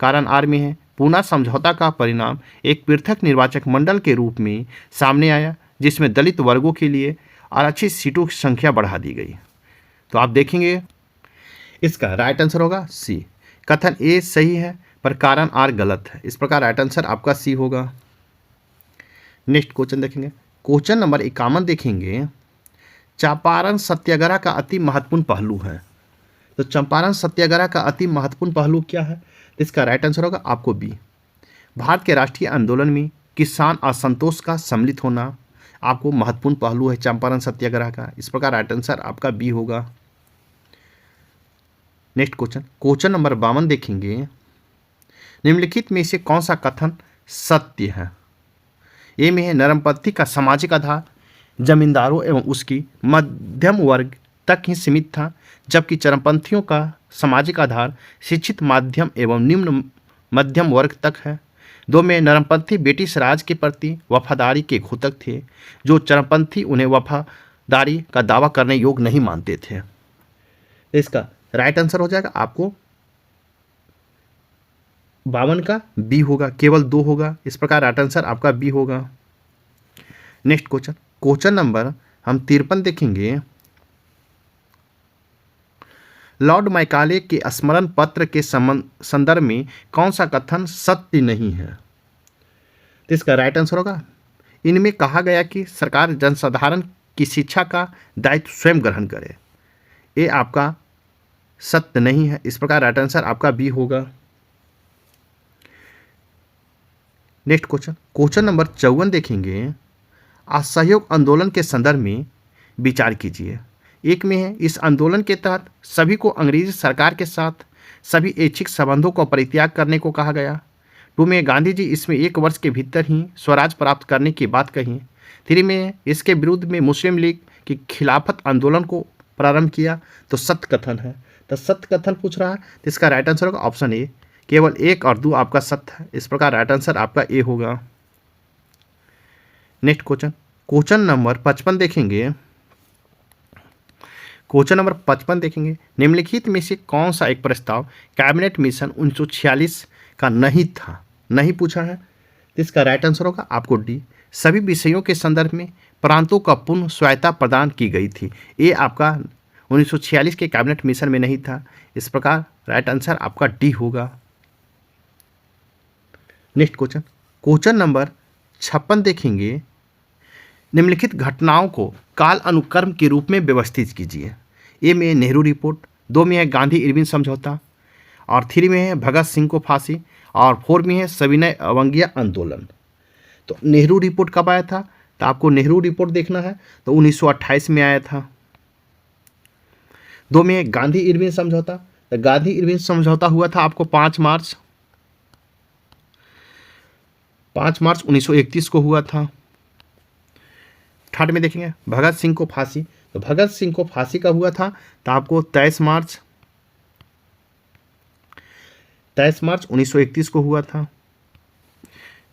A: कारण आर में है पूना समझौता का परिणाम एक पृथक निर्वाचक मंडल के रूप में सामने आया जिसमें दलित वर्गों के लिए आरक्षित सीटों की संख्या बढ़ा दी गई। तो आप देखेंगे इसका राइट आंसर होगा सी, कथन ए सही है पर कारण आर गलत है। इस प्रकार राइट आंसर आपका सी होगा। नेक्स्ट क्वेश्चन देखेंगे। क्वेश्चन नंबर 51 देखेंगे। चंपारण सत्याग्रह का अति महत्वपूर्ण पहलू है। तो चंपारण सत्याग्रह का अति महत्वपूर्ण पहलू क्या है? इसका राइट आंसर होगा आपको बी, भारत के राष्ट्रीय आंदोलन में किसान असंतोष का सम्मिलित होना आपको महत्वपूर्ण पहलू है चंपारण सत्याग्रह का। इस प्रकार राइट आंसर आपका बी होगा। नेक्स्ट क्वेश्चन नंबर 52 देखेंगे। निम्नलिखित में से कौन सा कथन सत्य है? ए में है नरमपंथी का सामाजिक आधार जमींदारों एवं उसकी मध्यम वर्ग तक ही सीमित था, जबकि चरमपंथियों का सामाजिक आधार शिक्षित माध्यम एवं निम्न मध्यम वर्ग तक है। 2 में नरमपंथी ब्रिटिश राज के प्रति वफादारी के घोतक थे, जो चरमपंथी उन्हें वफादारी का दावा करने योग्य नहीं मानते थे। इसका राइट आंसर हो जाएगा आपको 52 का बी होगा, केवल 2 होगा। इस प्रकार राइट आंसर आपका बी होगा। नेक्स्ट क्वेश्चन नंबर हम 53 देखेंगे। लॉर्ड मैकाले के स्मरण पत्र के संदर्भ में कौन सा कथन सत्य नहीं है? तो इसका राइट आंसर होगा इनमें कहा गया कि सरकार जनसाधारण की शिक्षा का दायित्व स्वयं ग्रहण करे। ये आपका सत्य नहीं है। इस प्रकार राइट आंसर आपका बी होगा। नेक्स्ट क्वेश्चन नंबर 54 देखेंगे। असहयोग आंदोलन के संदर्भ में विचार कीजिए। एक में है इस आंदोलन के तहत सभी को अंग्रेजी सरकार के साथ सभी ऐच्छिक संबंधों को परित्याग करने को कहा गया। 2 में गांधी जी इसमें 1 वर्ष के भीतर ही स्वराज प्राप्त करने की बात कही। 3 में इसके विरुद्ध में मुस्लिम लीग की खिलाफत आंदोलन को प्रारंभ किया। तो सत्य कथन है, तो सत्य कथन पूछ रहा है, तो इसका राइट आंसर होगा ऑप्शन ए। केवल 1 और 2 आपका सत्य है, इस प्रकार राइट आंसर आपका ए होगा। नेक्स्ट क्वेश्चन नंबर 55 देखेंगे। क्वेश्चन नंबर 55 देखेंगे, निम्नलिखित में से कौन सा एक प्रस्ताव कैबिनेट मिशन 1946 का नहीं था, नहीं पूछा है, तो इसका राइट आंसर होगा आपको डी। सभी विषयों के संदर्भ में प्रांतों का पूर्ण स्वायत्ता प्रदान की गई थी। ये आपका 1946 के कैबिनेट मिशन में नहीं था, इस प्रकार राइट आंसर आपका डी होगा। नेक्स्ट क्वेश्चन नंबर 56 देखेंगे, निम्नलिखित घटनाओं को काल अनुक्रम के रूप में व्यवस्थित कीजिए। ए में नेहरू रिपोर्ट, 2 में है गांधी इरविन समझौता, और 3 में है भगत सिंह को फांसी, और 4 में है सविनय अवज्ञा आंदोलन। तो नेहरू रिपोर्ट कब आया था, तो आपको नेहरू रिपोर्ट देखना है, तो 1928 में आया था। 2 में है गांधी इरविन समझौता, तो गांधी इरविन समझौता हुआ था आपको 5 मार्च 1931 को हुआ था। थर्ड में देखेंगे भगत सिंह को फांसी, तो भगत सिंह को फांसी का हुआ था, तो आपको 23 मार्च 1931 को हुआ था।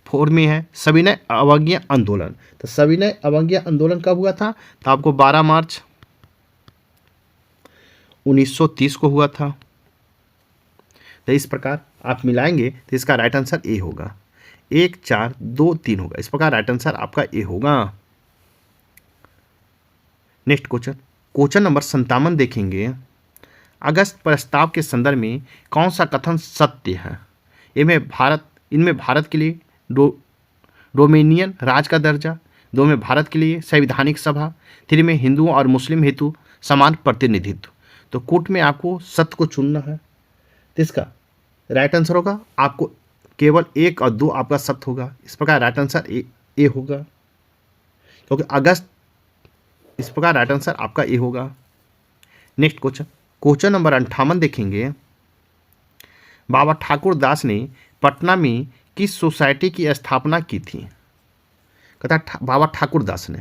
A: 4 में है सविनय अवज्ञा आंदोलन, तो सविनय अवज्ञा आंदोलन कब हुआ था, तो आपको 12 मार्च 1930 को हुआ था। तो इस प्रकार आप मिलाएंगे तो इसका राइट आंसर ए होगा। 1 4 2 3 होगा, इस प्रकार राइट आंसर आपका ए होगा। नेक्स्ट क्वेश्चन नंबर 57 देखेंगे, अगस्त प्रस्ताव के संदर्भ में कौन सा कथन सत्य है। इनमें भारत के लिए डोमिनियन राज का दर्जा, 2 में भारत के लिए संवैधानिक सभा, 3 में हिंदुओं और मुस्लिम हेतु समान प्रतिनिधित्व। तो कूट में आपको सत्य को चुनना है, तो इसका राइट आंसर होगा आपको केवल 1 और 2 आपका सत्य होगा, इस प्रकार राइट आंसर ए होगा, क्योंकि अगस्त, इस प्रकार राइट आंसर आपका ए होगा। नेक्स्ट क्वेश्चन नंबर 58 देखेंगे, बाबा ठाकुर दास ने पटना में किस सोसाइटी की स्थापना की थी, कहता बाबा ठाकुर दास ने,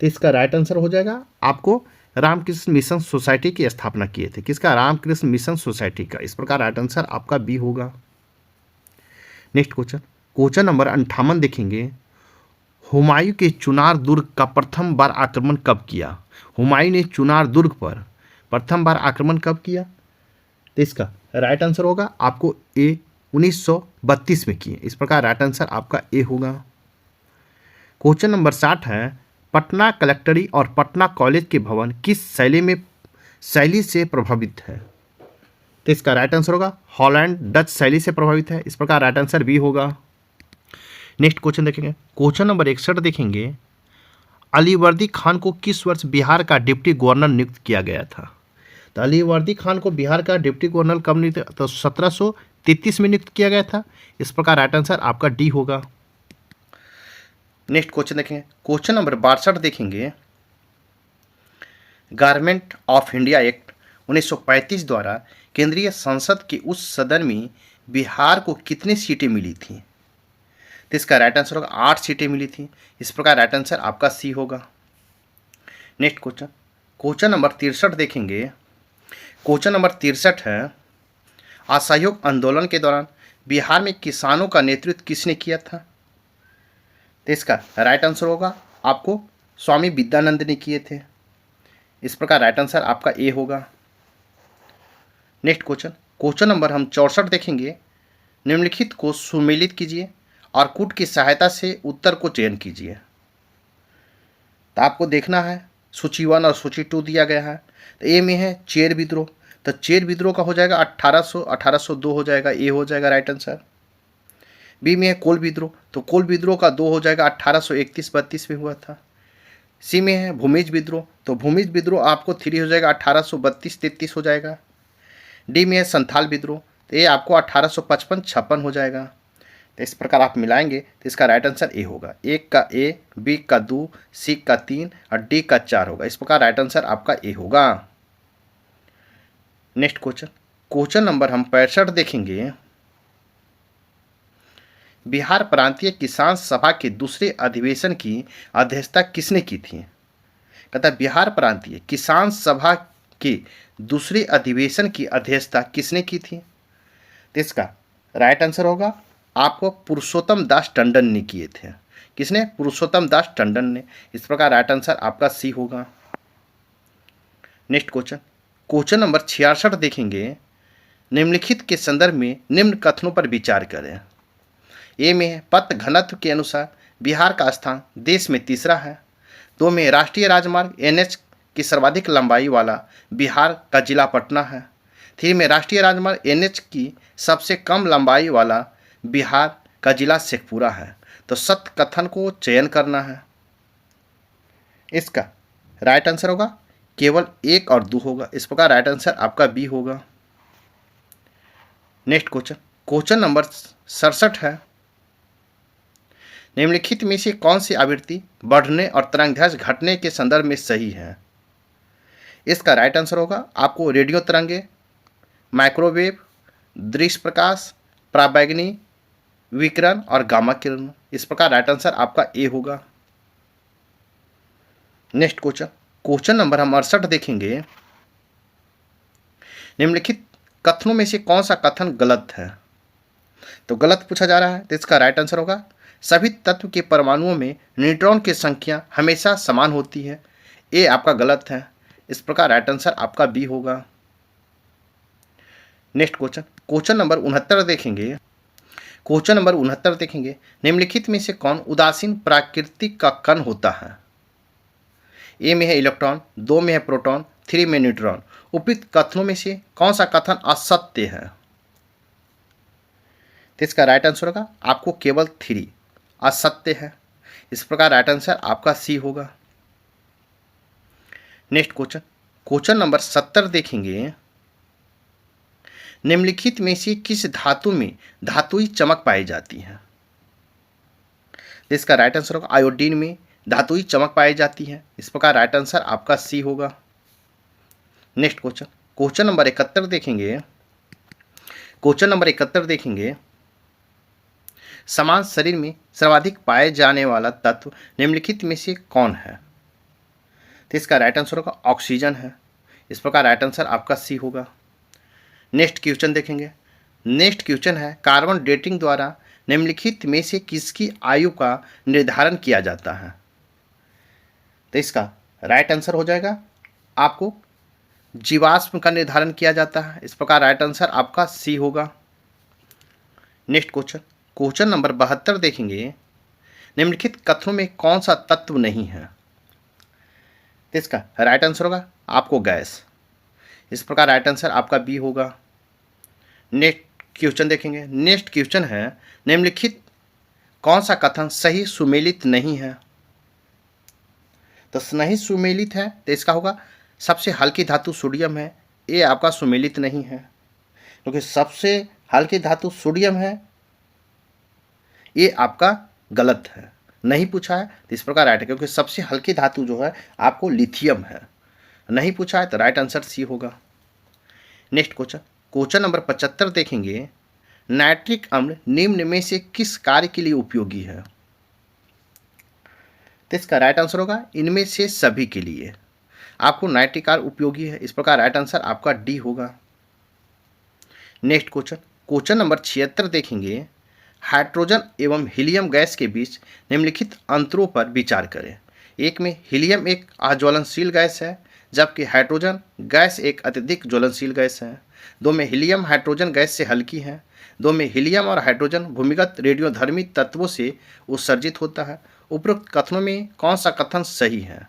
A: तो इसका राइट आंसर हो जाएगा आपको रामकृष्ण मिशन सोसाइटी की स्थापना किए थे। किसका, रामकृष्ण मिशन सोसाइटी का, इस प्रकार राइट आंसर आपका बी होगा। नेक्स्ट क्वेश्चन नंबर 58 देखेंगे, हुमायूं के चुनार दुर्ग का प्रथम बार आक्रमण कब किया। हुमायूं ने चुनार दुर्ग पर प्रथम बार आक्रमण कब किया, तो इसका राइट आंसर होगा आपको ए, 1932 में किए, इस प्रकार राइट आंसर आपका ए होगा। क्वेश्चन नंबर 60 है, पटना कलेक्टरी और पटना कॉलेज के भवन किस शैली से प्रभावित है, तो इसका राइट आंसर होगा हॉलैंड डच शैली से प्रभावित है, इस प्रकार राइट आंसर बी होगा। नेक्स्ट क्वेश्चन देखेंगे, क्वेश्चन नंबर 61 देखेंगे, अलीवर्दी खान को किस वर्ष बिहार का डिप्टी गवर्नर नियुक्त किया गया था। तो अलीवर्दी खान को बिहार का डिप्टी गवर्नर कब नियुक्त, तो 1733 में नियुक्त किया गया था, इस प्रकार राइट आंसर आपका डी होगा। नेक्स्ट क्वेश्चन देखेंगे, क्वेश्चन नंबर 62 देखेंगे, गारमेंट ऑफ इंडिया एक्ट 1935 द्वारा केंद्रीय संसद के उस सदन में बिहार को कितनी सीटें मिली थी, तो इसका राइट आंसर होगा 8 सीटें मिली थी, इस प्रकार राइट आंसर आपका सी होगा। नेक्स्ट क्वेश्चन नंबर 63 देखेंगे, क्वेश्चन नंबर 63 है, असहयोग आंदोलन के दौरान बिहार में किसानों का नेतृत्व किसने किया था, तो इसका राइट आंसर होगा आपको स्वामी विद्यानंद ने किए थे, इस प्रकार राइट आंसर आपका ए होगा। नेक्स्ट क्वेश्चन नंबर हम 64 देखेंगे, निम्नलिखित को सुमेलित कीजिए और कूट की सहायता से उत्तर को चयन कीजिए। तो आपको देखना है सूची 1 और सूची 2 दिया गया है। तो ए में है चेर विद्रोह, तो चेर विद्रोह का हो जाएगा 1802 हो जाएगा, ए हो जाएगा राइट आंसर। बी में है कोल विद्रोह, तो कोल विद्रोह का 2 हो जाएगा, 1831-32 में हुआ था। सी में है भूमिज विद्रोह, तो भूमिज विद्रोह आपको 3 हो जाएगा, 1832-33 हो जाएगा। डी में है संथाल विद्रोह, तो ये आपको 1855-56 हो जाएगा। तो इस प्रकार आप मिलाएंगे तो इसका राइट आंसर ए होगा। एक का ए, बी का 2, सी का 3 और डी का 4 होगा। इस प्रकार राइट आंसर आपका ए होगा। नेक्स्ट क्वेश्चन, क्वेश्चन नंबर हम 65 देखेंगे। बिहार प्रांतीय किसान सभा के दूसरे अधिवेशन की अध्यक्षता किसने की थी? कहता है बिहार प्रांतीय किसान सभा के दूसरे अधिवेशन की अध्यक्षता किसने की थी? तो इसका राइट आंसर होगा आपको पुरुषोत्तम दास टंडन ने किए थे। किसने? पुरुषोत्तम दास टंडन ने। इस प्रकार राइट आंसर आपका सी होगा। नेक्स्ट क्वेश्चन, क्वेश्चन नंबर 66 देखेंगे। निम्नलिखित के संदर्भ में निम्न कथनों पर विचार करें। ए में है पथ घनत्व के अनुसार बिहार का स्थान देश में तीसरा है। 2 में राष्ट्रीय राजमार्ग एनएच की सर्वाधिक लंबाई वाला बिहार का जिला पटना है। 3 में राष्ट्रीय राजमार्ग एनएच की सबसे कम लंबाई वाला बिहार का जिला शेखपुरा है। तो सत्य कथन को चयन करना है। इसका राइट आंसर होगा केवल 1 और 2 होगा। इस प्रकार राइट आंसर आपका बी होगा। नेक्स्ट क्वेश्चन, क्वेश्चन नंबर 67 है। निम्नलिखित में से कौन सी आवृत्ति बढ़ने और तरंगदैर्घ्य घटने के संदर्भ में सही है? इसका राइट आंसर होगा आपको रेडियो तरंगे, माइक्रोवेव, दृश्य प्रकाश, पराबैंगनी विकिरण और गामा किरण। इस प्रकार राइट आंसर आपका ए होगा। नेक्स्ट क्वेश्चन, क्वेश्चन नंबर हम 68 देखेंगे। निम्नलिखित कथनों में से कौन सा कथन गलत है? तो गलत पूछा जा रहा है, तो इसका राइट आंसर होगा सभी तत्व के परमाणुओं में न्यूट्रॉन की संख्या हमेशा समान होती है। ए आपका गलत है। इस प्रकार राइट आंसर आपका बी होगा। नेक्स्ट क्वेश्चन, क्वेश्चन नंबर 69 देखेंगे। क्वेश्चन नंबर 69 देखेंगे। निम्नलिखित में से कौन उदासीन प्राकृतिक का कण होता है? ए में है इलेक्ट्रॉन, 2 में है प्रोटॉन, 3 में न्यूट्रॉन। उपयुक्त कथनों में से कौन सा कथन असत्य है? तो इसका राइट आंसर होगा आपको केवल 3 असत्य है। इस प्रकार राइट आंसर आपका सी होगा। नेक्स्ट क्वेश्चन, क्वेश्चन नंबर 70 देखेंगे। निम्नलिखित में से किस धातु में धातुई चमक पाई जाती है? इसका राइट आंसर होगा आयोडीन में धातुई चमक पाई जाती है। इस प्रकार राइट आंसर आपका सी होगा। नेक्स्ट क्वेश्चन, क्वेश्चन नंबर 71 देखेंगे। क्वेश्चन नंबर 71 देखेंगे। समान शरीर में सर्वाधिक पाए जाने वाला तत्व निम्नलिखित में से कौन है? तो इसका राइट आंसर होगा ऑक्सीजन है। इस प्रकार राइट आंसर आपका सी होगा। नेक्स्ट क्वेश्चन देखेंगे। नेक्स्ट क्वेश्चन है कार्बन डेटिंग द्वारा निम्नलिखित में से किसकी आयु का निर्धारण किया जाता है? तो इसका राइट आंसर हो जाएगा आपको जीवाश्म का निर्धारण किया जाता है। इस प्रकार राइट आंसर आपका सी होगा। नेक्स्ट क्वेश्चन, क्वेश्चन नंबर 72 देखेंगे। निम्नलिखित कथनों में कौन सा तत्व नहीं है? तो इसका राइट आंसर होगा आपको गैस। इस प्रकार राइट आंसर आपका बी होगा। नेक्स्ट क्वेश्चन देखेंगे। नेक्स्ट क्वेश्चन है निम्नलिखित कौन सा कथन सही सुमेलित नहीं है? तो नहीं सुमेलित है तो इसका होगा सबसे हल्की धातु सोडियम है। ये आपका सुमेलित नहीं है क्योंकि सबसे हल्की धातु सोडियम है। ये आपका गलत है, नहीं पूछा है तो इस प्रकार राइट है क्योंकि सबसे हल्की धातु जो है आपको लिथियम है। नहीं पूछा है तो राइट आंसर सी होगा। नेक्स्ट क्वेश्चन, क्वेश्चन नंबर 75 देखेंगे। नाइट्रिक अम्ल निम्न में से किस कार्य के लिए उपयोगी है? तो इसका राइट आंसर होगा इनमें से सभी के लिए आपको नाइट्रिक अम्ल उपयोगी है। इस प्रकार राइट आंसर आपका डी होगा। नेक्स्ट क्वेश्चन, क्वेश्चन नंबर 76 देखेंगे। हाइड्रोजन एवं हीलियम गैस के बीच निम्नलिखित अंतरों पर विचार करें। एक में हीलियम एक अज्वलनशील गैस है जबकि हाइड्रोजन गैस एक अत्यधिक ज्वलनशील गैस है। 2 में हीलियम हाइड्रोजन गैस से हल्की है। 2 में हीलियम और हाइड्रोजन भूमिगत रेडियोधर्मी तत्वों से उत्सर्जित होता है। उपरोक्त कथनों में कौन सा कथन सही है?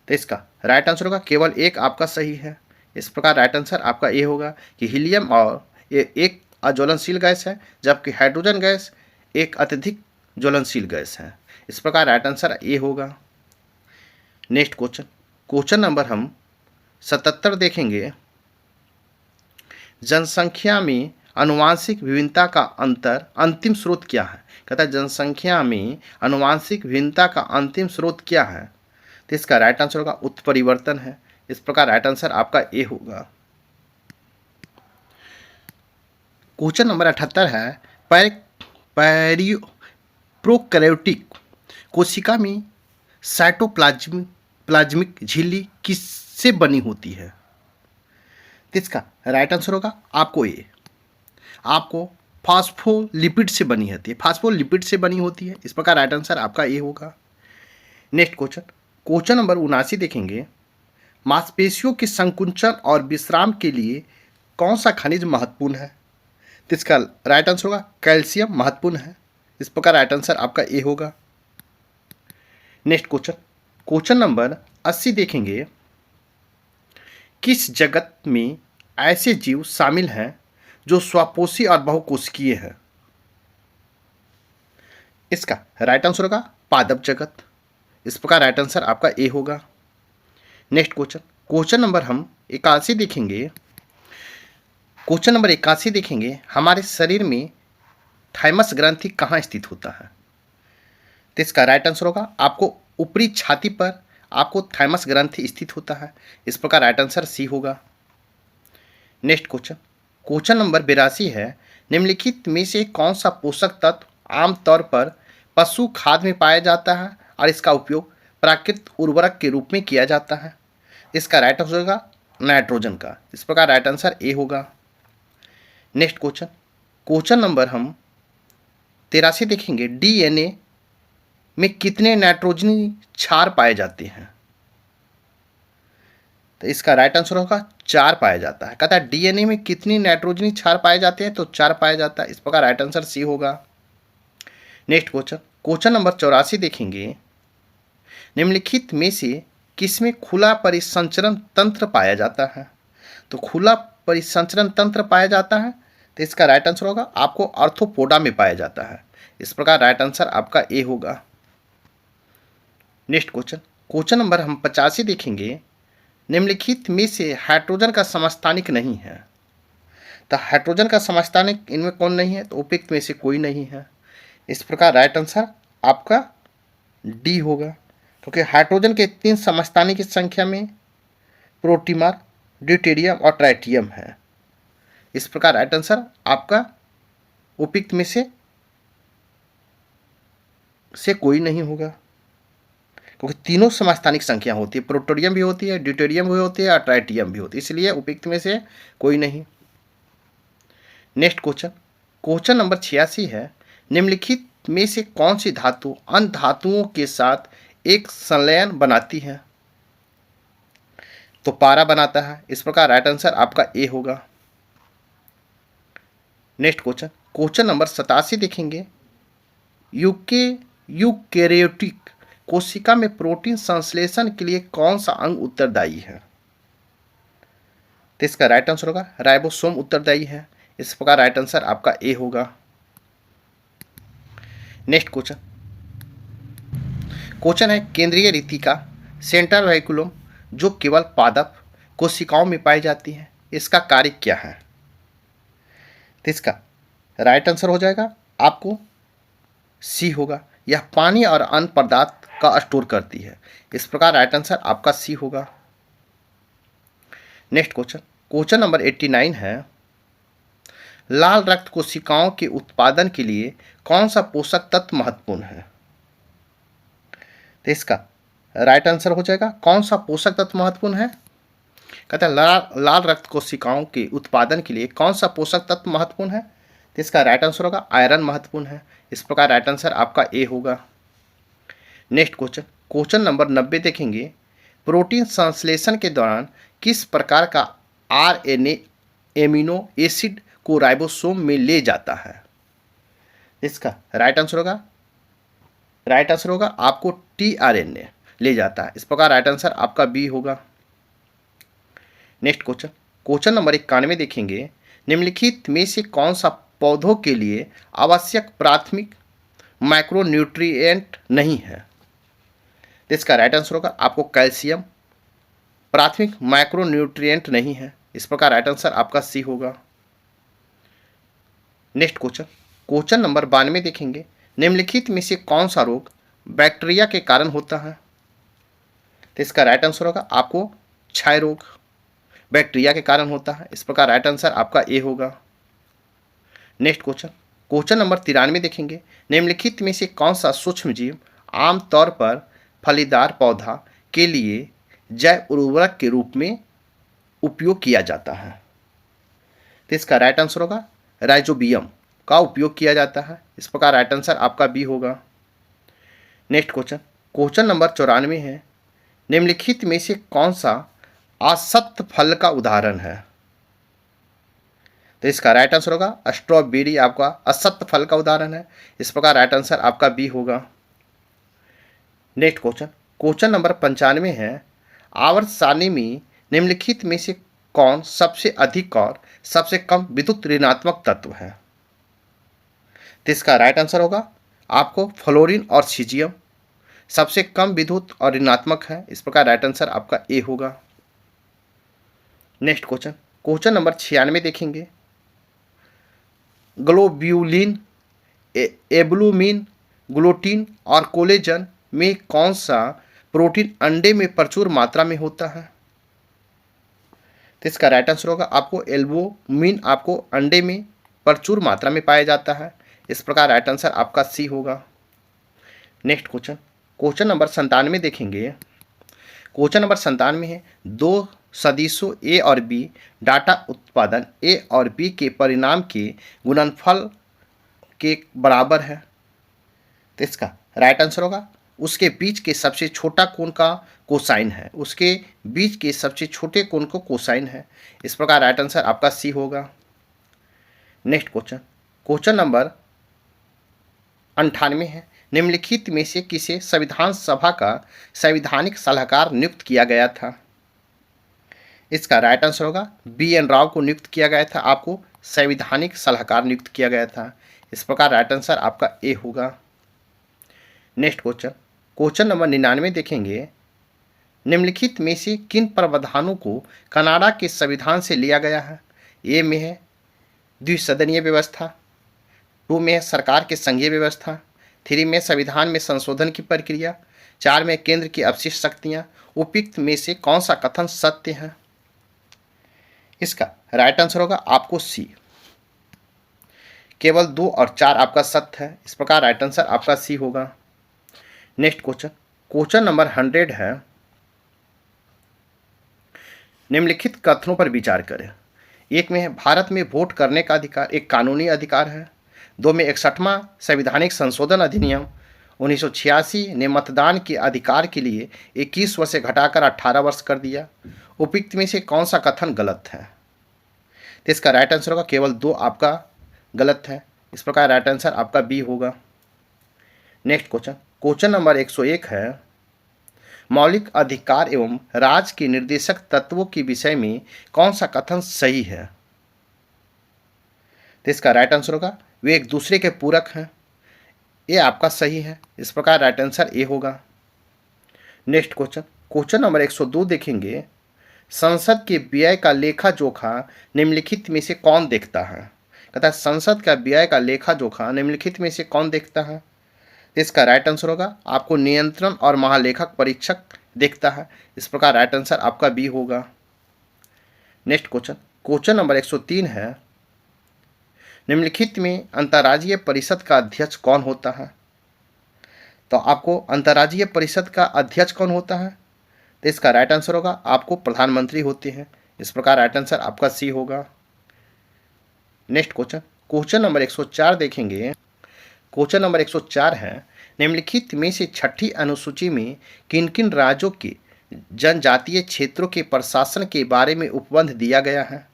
A: तो इसका राइट आंसर होगा केवल एक आपका सही है। इस प्रकार राइट आंसर आपका ए होगा कि हीलियम और एक अज्वलनशील गैस है जबकि हाइड्रोजन गैस एक अत्यधिक ज्वलनशील गैस है। इस प्रकार राइट आंसर ए होगा। नेक्स्ट क्वेश्चन, क्वेश्चन नंबर हम 77 देखेंगे। जनसंख्या में आनुवांशिक विभिन्नता का अंतिम स्रोत क्या है? कहता है जनसंख्या में आनुवांशिक भिन्नता का अंतिम स्रोत क्या है? तो इसका राइट आंसर होगा उत्परिवर्तन है। इस प्रकार राइट आंसर आपका ए होगा। क्वेश्चन नंबर 78 है, पैरियो प्रोकैरियोटिक कोशिका में साइटोप्लाज्मिक झिल्ली किससे बनी होती है? तो इसका राइट आंसर होगा आपको ए, आपको फास्फोलिपिड से बनी होती है, फास्फोलिपिड से बनी होती है। इस प्रकार राइट आंसर आपका ए होगा। नेक्स्ट क्वेश्चन, क्वेश्चन नंबर 79 देखेंगे, मांसपेशियों के संकुचन और विश्राम के लिए कौन सा खनिज महत्वपूर्ण है? तो इसका राइट आंसर होगा कैल्शियम महत्वपूर्ण है। इस प्रकार राइट आंसर आपका ए होगा। नेक्स्ट क्वेश्चन, क्वेश्चन नंबर 80 देखेंगे, किस जगत में ऐसे जीव शामिल हैं जो स्वपोषी और बहुकोशिकीय है? इसका राइट आंसर होगा पादप जगत। इस प्रकार राइट आंसर आपका ए होगा। नेक्स्ट क्वेश्चन, क्वेश्चन नंबर हम 81 देखेंगे। क्वेश्चन नंबर 81 देखेंगे, हमारे शरीर में थाइमस ग्रंथि कहाँ स्थित होता है? तो इसका राइट आंसर होगा आपको ऊपरी छाती पर आपको थाइमस ग्रंथि स्थित होता है। इस प्रकार राइट आंसर सी होगा। नेक्स्ट क्वेश्चन, क्वेश्चन नंबर 82 है, निम्नलिखित में से कौन सा पोषक तत्व आमतौर पर पशु खाद्य में पाया जाता है और इसका उपयोग प्राकृतिक उर्वरक के रूप में किया जाता है? इसका राइट आंसर होगा नाइट्रोजन का। इस प्रकार राइट आंसर ए होगा। नेक्स्ट क्वेश्चन, क्वेश्चन नंबर हम 83 देखेंगे, डीएनए में कितने नाइट्रोजनी क्षार पाए जाते हैं? तो इसका राइट आंसर होगा 4 पाया जाता है। कहता है डीएनए में कितनी नाइट्रोजनी क्षार पाए जाते हैं? तो 4 पाया जाता है। इस प्रकार राइट आंसर सी होगा। नेक्स्ट क्वेश्चन, क्वेश्चन नंबर 84 देखेंगे, निम्नलिखित में से किसमें खुला परिसंचरण तंत्र पाया जाता है? तो खुला परिसंचरण तंत्र पाया जाता है, तो इसका राइट आंसर होगा आपको आर्थ्रोपोडा में पाया जाता है। इस प्रकार राइट आंसर आपका ए होगा। नेक्स्ट क्वेश्चन, क्वेश्चन नंबर हम 85 देखेंगे, निम्नलिखित में से हाइड्रोजन का समस्थानिक नहीं है। तो हाइड्रोजन का समस्थानिक इनमें कौन नहीं है? तो उपयुक्त में से कोई नहीं है। इस प्रकार राइट आंसर आपका डी होगा, क्योंकि हाइड्रोजन के 3 समस्थानिक की संख्या में प्रोटीमर, ड्यूटेरियम और ट्राइटियम है। इस प्रकार राइट आंसर आपका उपयुक्त में से कोई नहीं होगा, क्योंकि तीनों समस्थानिक संख्या होती है, प्रोटोरियम भी होती है, ड्यूटेरियम भी होती है और ट्राइटियम भी होती है, इसलिए उपयुक्त में से कोई नहीं। नेक्स्ट क्वेश्चन, क्वेश्चन नंबर 86 है, निम्नलिखित में से कौन सी धातु अन्य धातुओं के साथ एक संलयन बनाती है? तो पारा बनाता है। इस प्रकार राइट आंसर आपका ए होगा। नेक्स्ट क्वेश्चन, क्वेश्चन नंबर 87 देखेंगे, यूकेरियोटिक कोशिका में प्रोटीन संश्लेषण के लिए कौन सा अंग उत्तरदायी है? तो इसका राइट आंसर होगा राइबोसोम उत्तरदायी है। इस प्रकार राइट आंसर आपका ए होगा। नेक्स्ट क्वेश्चन, क्वेश्चन है केंद्रीय रीतिका सेंट्रल वेहिकुलम जो केवल पादप कोशिकाओं में पाई जाती है, इसका कार्य क्या है? तो इसका राइट आंसर हो जाएगा आपको सी होगा। यह पानी और अन्य पदार्थ का स्टोर करती है। इस प्रकार राइट आंसर आपका सी होगा। नेक्स्ट क्वेश्चन, क्वेश्चन नंबर 89 है, लाल रक्त कोशिकाओं के उत्पादन के लिए कौन सा पोषक तत्व महत्वपूर्ण है? तो इसका राइट आंसर हो जाएगा कौन सा पोषक तत्व महत्वपूर्ण है? कहता है लाल रक्त कोशिकाओं के उत्पादन के लिए कौन सा पोषक तत्व महत्वपूर्ण है? तो इसका राइट आंसर होगा आयरन महत्वपूर्ण है। इस प्रकार राइट आंसर आपका ए होगा। नेक्स्ट क्वेश्चन, क्वेश्चन नंबर 90 देखेंगे, प्रोटीन संश्लेषण के दौरान किस प्रकार का आरएनए एमिनो एसिड को राइबोसोम में ले जाता है? इसका राइट आंसर होगा आपको टीआरएनए ले जाता है। इस प्रकार राइट आंसर आपका बी होगा। नेक्स्ट क्वेश्चन, क्वेश्चन नंबर 91 देखेंगे, निम्नलिखित में से कौन सा पौधों के लिए आवश्यक प्राथमिक माइक्रोन्यूट्रिएंट नहीं है? इसका राइट आंसर होगा आपको कैल्शियम प्राथमिक माइक्रोन्यूट्रिएंट नहीं है। इस प्रकार राइट आंसर आपका सी होगा। नेक्स्ट क्वेश्चन, क्वेश्चन नंबर 92 देखेंगे, निम्नलिखित में से कौन सा रोग बैक्टीरिया के कारण होता है? तो इसका राइट आंसर होगा आपको क्षय रोग बैक्टीरिया के कारण होता है। इस प्रकार राइट आंसर आपका ए होगा। नेक्स्ट क्वेश्चन, क्वेश्चन नंबर 93 देखेंगे, निम्नलिखित में से कौन सा सूक्ष्म जीव आमतौर पर फलीदार पौधा के लिए जैव उर्वरक के रूप में उपयोग किया जाता है? तो इसका राइट आंसर होगा राइजोबियम का उपयोग किया जाता है। इस प्रकार राइट आंसर आपका बी होगा। नेक्स्ट क्वेश्चन, क्वेश्चन नंबर 94 है, निम्नलिखित में से कौन सा असत्य फल का उदाहरण है? तो इसका राइट आंसर होगा स्ट्रॉबेरी आपका असत्य फल का उदाहरण है। इस प्रकार राइट आंसर आपका बी होगा। नेक्स्ट क्वेश्चन, क्वेश्चन नंबर 95 है, आवर्त सारणी में निम्नलिखित में से कौन सबसे अधिक और सबसे कम विद्युत ऋणात्मक तत्व है? तो इसका राइट आंसर होगा आपको फ्लोरीन और सीजियम सबसे कम विद्युत और ऋणात्मक है। इस प्रकार राइट आंसर आपका ए होगा। नेक्स्ट क्वेश्चन, क्वेश्चन नंबर 96 देखेंगे, ग्लोब्यूलिन, एब्लूमिन, ग्लूटीन और कोलेजन में कौन सा प्रोटीन अंडे में प्रचुर मात्रा में होता है? तो इसका राइट आंसर होगा आपको एल्बुमिन आपको अंडे में प्रचुर मात्रा में पाया जाता है। इस प्रकार राइट आंसर आपका सी होगा। नेक्स्ट क्वेश्चन, क्वेश्चन नंबर 97 देखेंगे, क्वेश्चन नंबर 97 है, दो सदिशों ए और बी डाटा उत्पादन ए और बी के परिणाम के गुणनफल के बराबर है। तो इसका राइट आंसर होगा उसके बीच के सबसे छोटा कोण का कोसाइन है, उसके बीच के सबसे छोटे कोण को कोसाइन है। इस प्रकार राइट आंसर आपका सी होगा। नेक्स्ट क्वेश्चन, क्वेश्चन नंबर 98 है, निम्नलिखित में से किसे संविधान सभा का संवैधानिक सलाहकार नियुक्त किया गया था? इसका राइट आंसर होगा बी एन राव को नियुक्त किया गया था, आपको संवैधानिक सलाहकार नियुक्त किया गया था। इस प्रकार राइट आंसर आपका ए होगा। नेक्स्ट क्वेश्चन, क्वेश्चन नंबर 99 देखेंगे, निम्नलिखित में से किन प्रावधानों को कनाडा के संविधान से लिया गया है? ए में है द्विसदनीय व्यवस्था, 2 में है सरकार की संघीय व्यवस्था, 3 में संविधान में संशोधन की प्रक्रिया, 4 में केंद्र की अवशिष्ट शक्तियाँ। उपयुक्त में से कौन सा कथन सत्य है? इसका राइट आंसर होगा आपको सी, केवल 2 और 4 आपका सत्य है। इस प्रकार राइट आंसर आपका सी होगा। नेक्स्ट क्वेश्चन, क्वेश्चन नंबर 100 है, निम्नलिखित कथनों पर विचार करें। एक में है भारत में वोट करने का अधिकार एक कानूनी अधिकार है। 2 में 61वां संवैधानिक संशोधन अधिनियम 1986 ने मतदान के अधिकार के लिए 21 वर्ष से घटाकर 18 वर्ष कर दिया। उपयुक्त में से कौन सा कथन गलत है? तो इसका राइट आंसर होगा केवल 2 आपका गलत है। इस प्रकार राइट आंसर आपका बी होगा। नेक्स्ट क्वेश्चन, क्वेश्चन नंबर 101 है, मौलिक अधिकार एवं राज्य के निर्देशक तत्वों के विषय में कौन सा कथन सही है? तो इसका राइट आंसर होगा वे एक दूसरे के पूरक हैं, ये आपका सही है। इस प्रकार राइट आंसर ए होगा। नेक्स्ट क्वेश्चन, क्वेश्चन नंबर 102 देखेंगे, संसद के व्यय का लेखा जोखा निम्नलिखित में से कौन देखता है? कहता है संसद का व्यय का लेखा जोखा निम्नलिखित में से कौन देखता है? इसका राइट आंसर होगा आपको नियंत्रण और महालेखक परीक्षक देखता है। इस प्रकार राइट आंसर आपका बी होगा। नेक्स्ट क्वेश्चन, क्वेश्चन नंबर 103 है, निम्नलिखित में अंतर्राज्यीय परिषद का अध्यक्ष कौन होता है? तो आपको अंतर्राज्यीय परिषद का अध्यक्ष कौन होता है? तो इसका राइट आंसर होगा आपको प्रधानमंत्री होते हैं। इस प्रकार राइट आंसर आपका सी होगा। नेक्स्ट क्वेश्चन, क्वेश्चन नंबर 104 देखेंगे। क्वेश्चन नंबर 104 है, निम्नलिखित में से छठी अनुसूची में किन किन राज्यों के जनजातीय क्षेत्रों के प्रशासन के बारे में उपबंध दिया गया है?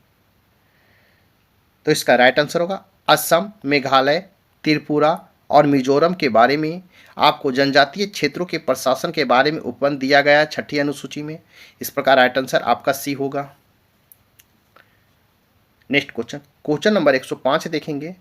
A: तो इसका राइट आंसर होगा असम, मेघालय, त्रिपुरा और मिजोरम के बारे में आपको जनजातीय क्षेत्रों के प्रशासन के बारे में उपबंध दिया गया है छठी अनुसूची में। इस प्रकार राइट आंसर आपका सी होगा। नेक्स्ट क्वेश्चन, क्वेश्चन नंबर 105 देखेंगे,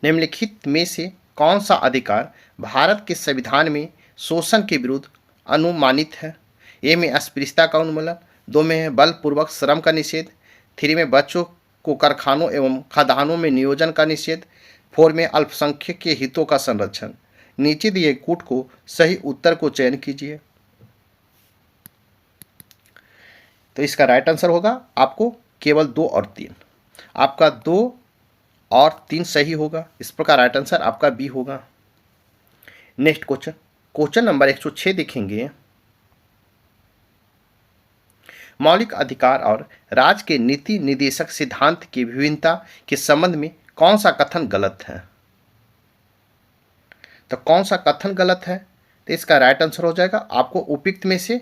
A: निम्नलिखित में से कौन सा अधिकार भारत के संविधान में शोषण के विरुद्ध अनुमानित है? ए में अस्पृश्यता का उन्मूलन, 2 में है बलपूर्वक श्रम का निषेध, 3 में बच्चों को कारखानों एवं खदानों में नियोजन का निषेध, 4 में अल्पसंख्यक के हितों का संरक्षण। नीचे दिए कूट को सही उत्तर को चयन कीजिए। तो इसका राइट आंसर होगा आपको केवल 2 और 3। आपका 2 और 3 सही होगा, इस प्रकार राइट आंसर आपका बी होगा। नेक्स्ट क्वेश्चन, क्वेश्चन नंबर 106 देखेंगे। मौलिक अधिकार और राज्य के नीति निदेशक सिद्धांत की विभिन्नता के संबंध में कौन सा कथन गलत है? तो कौन सा कथन गलत है? तो इसका राइट आंसर हो जाएगा आपको उपयुक्त में से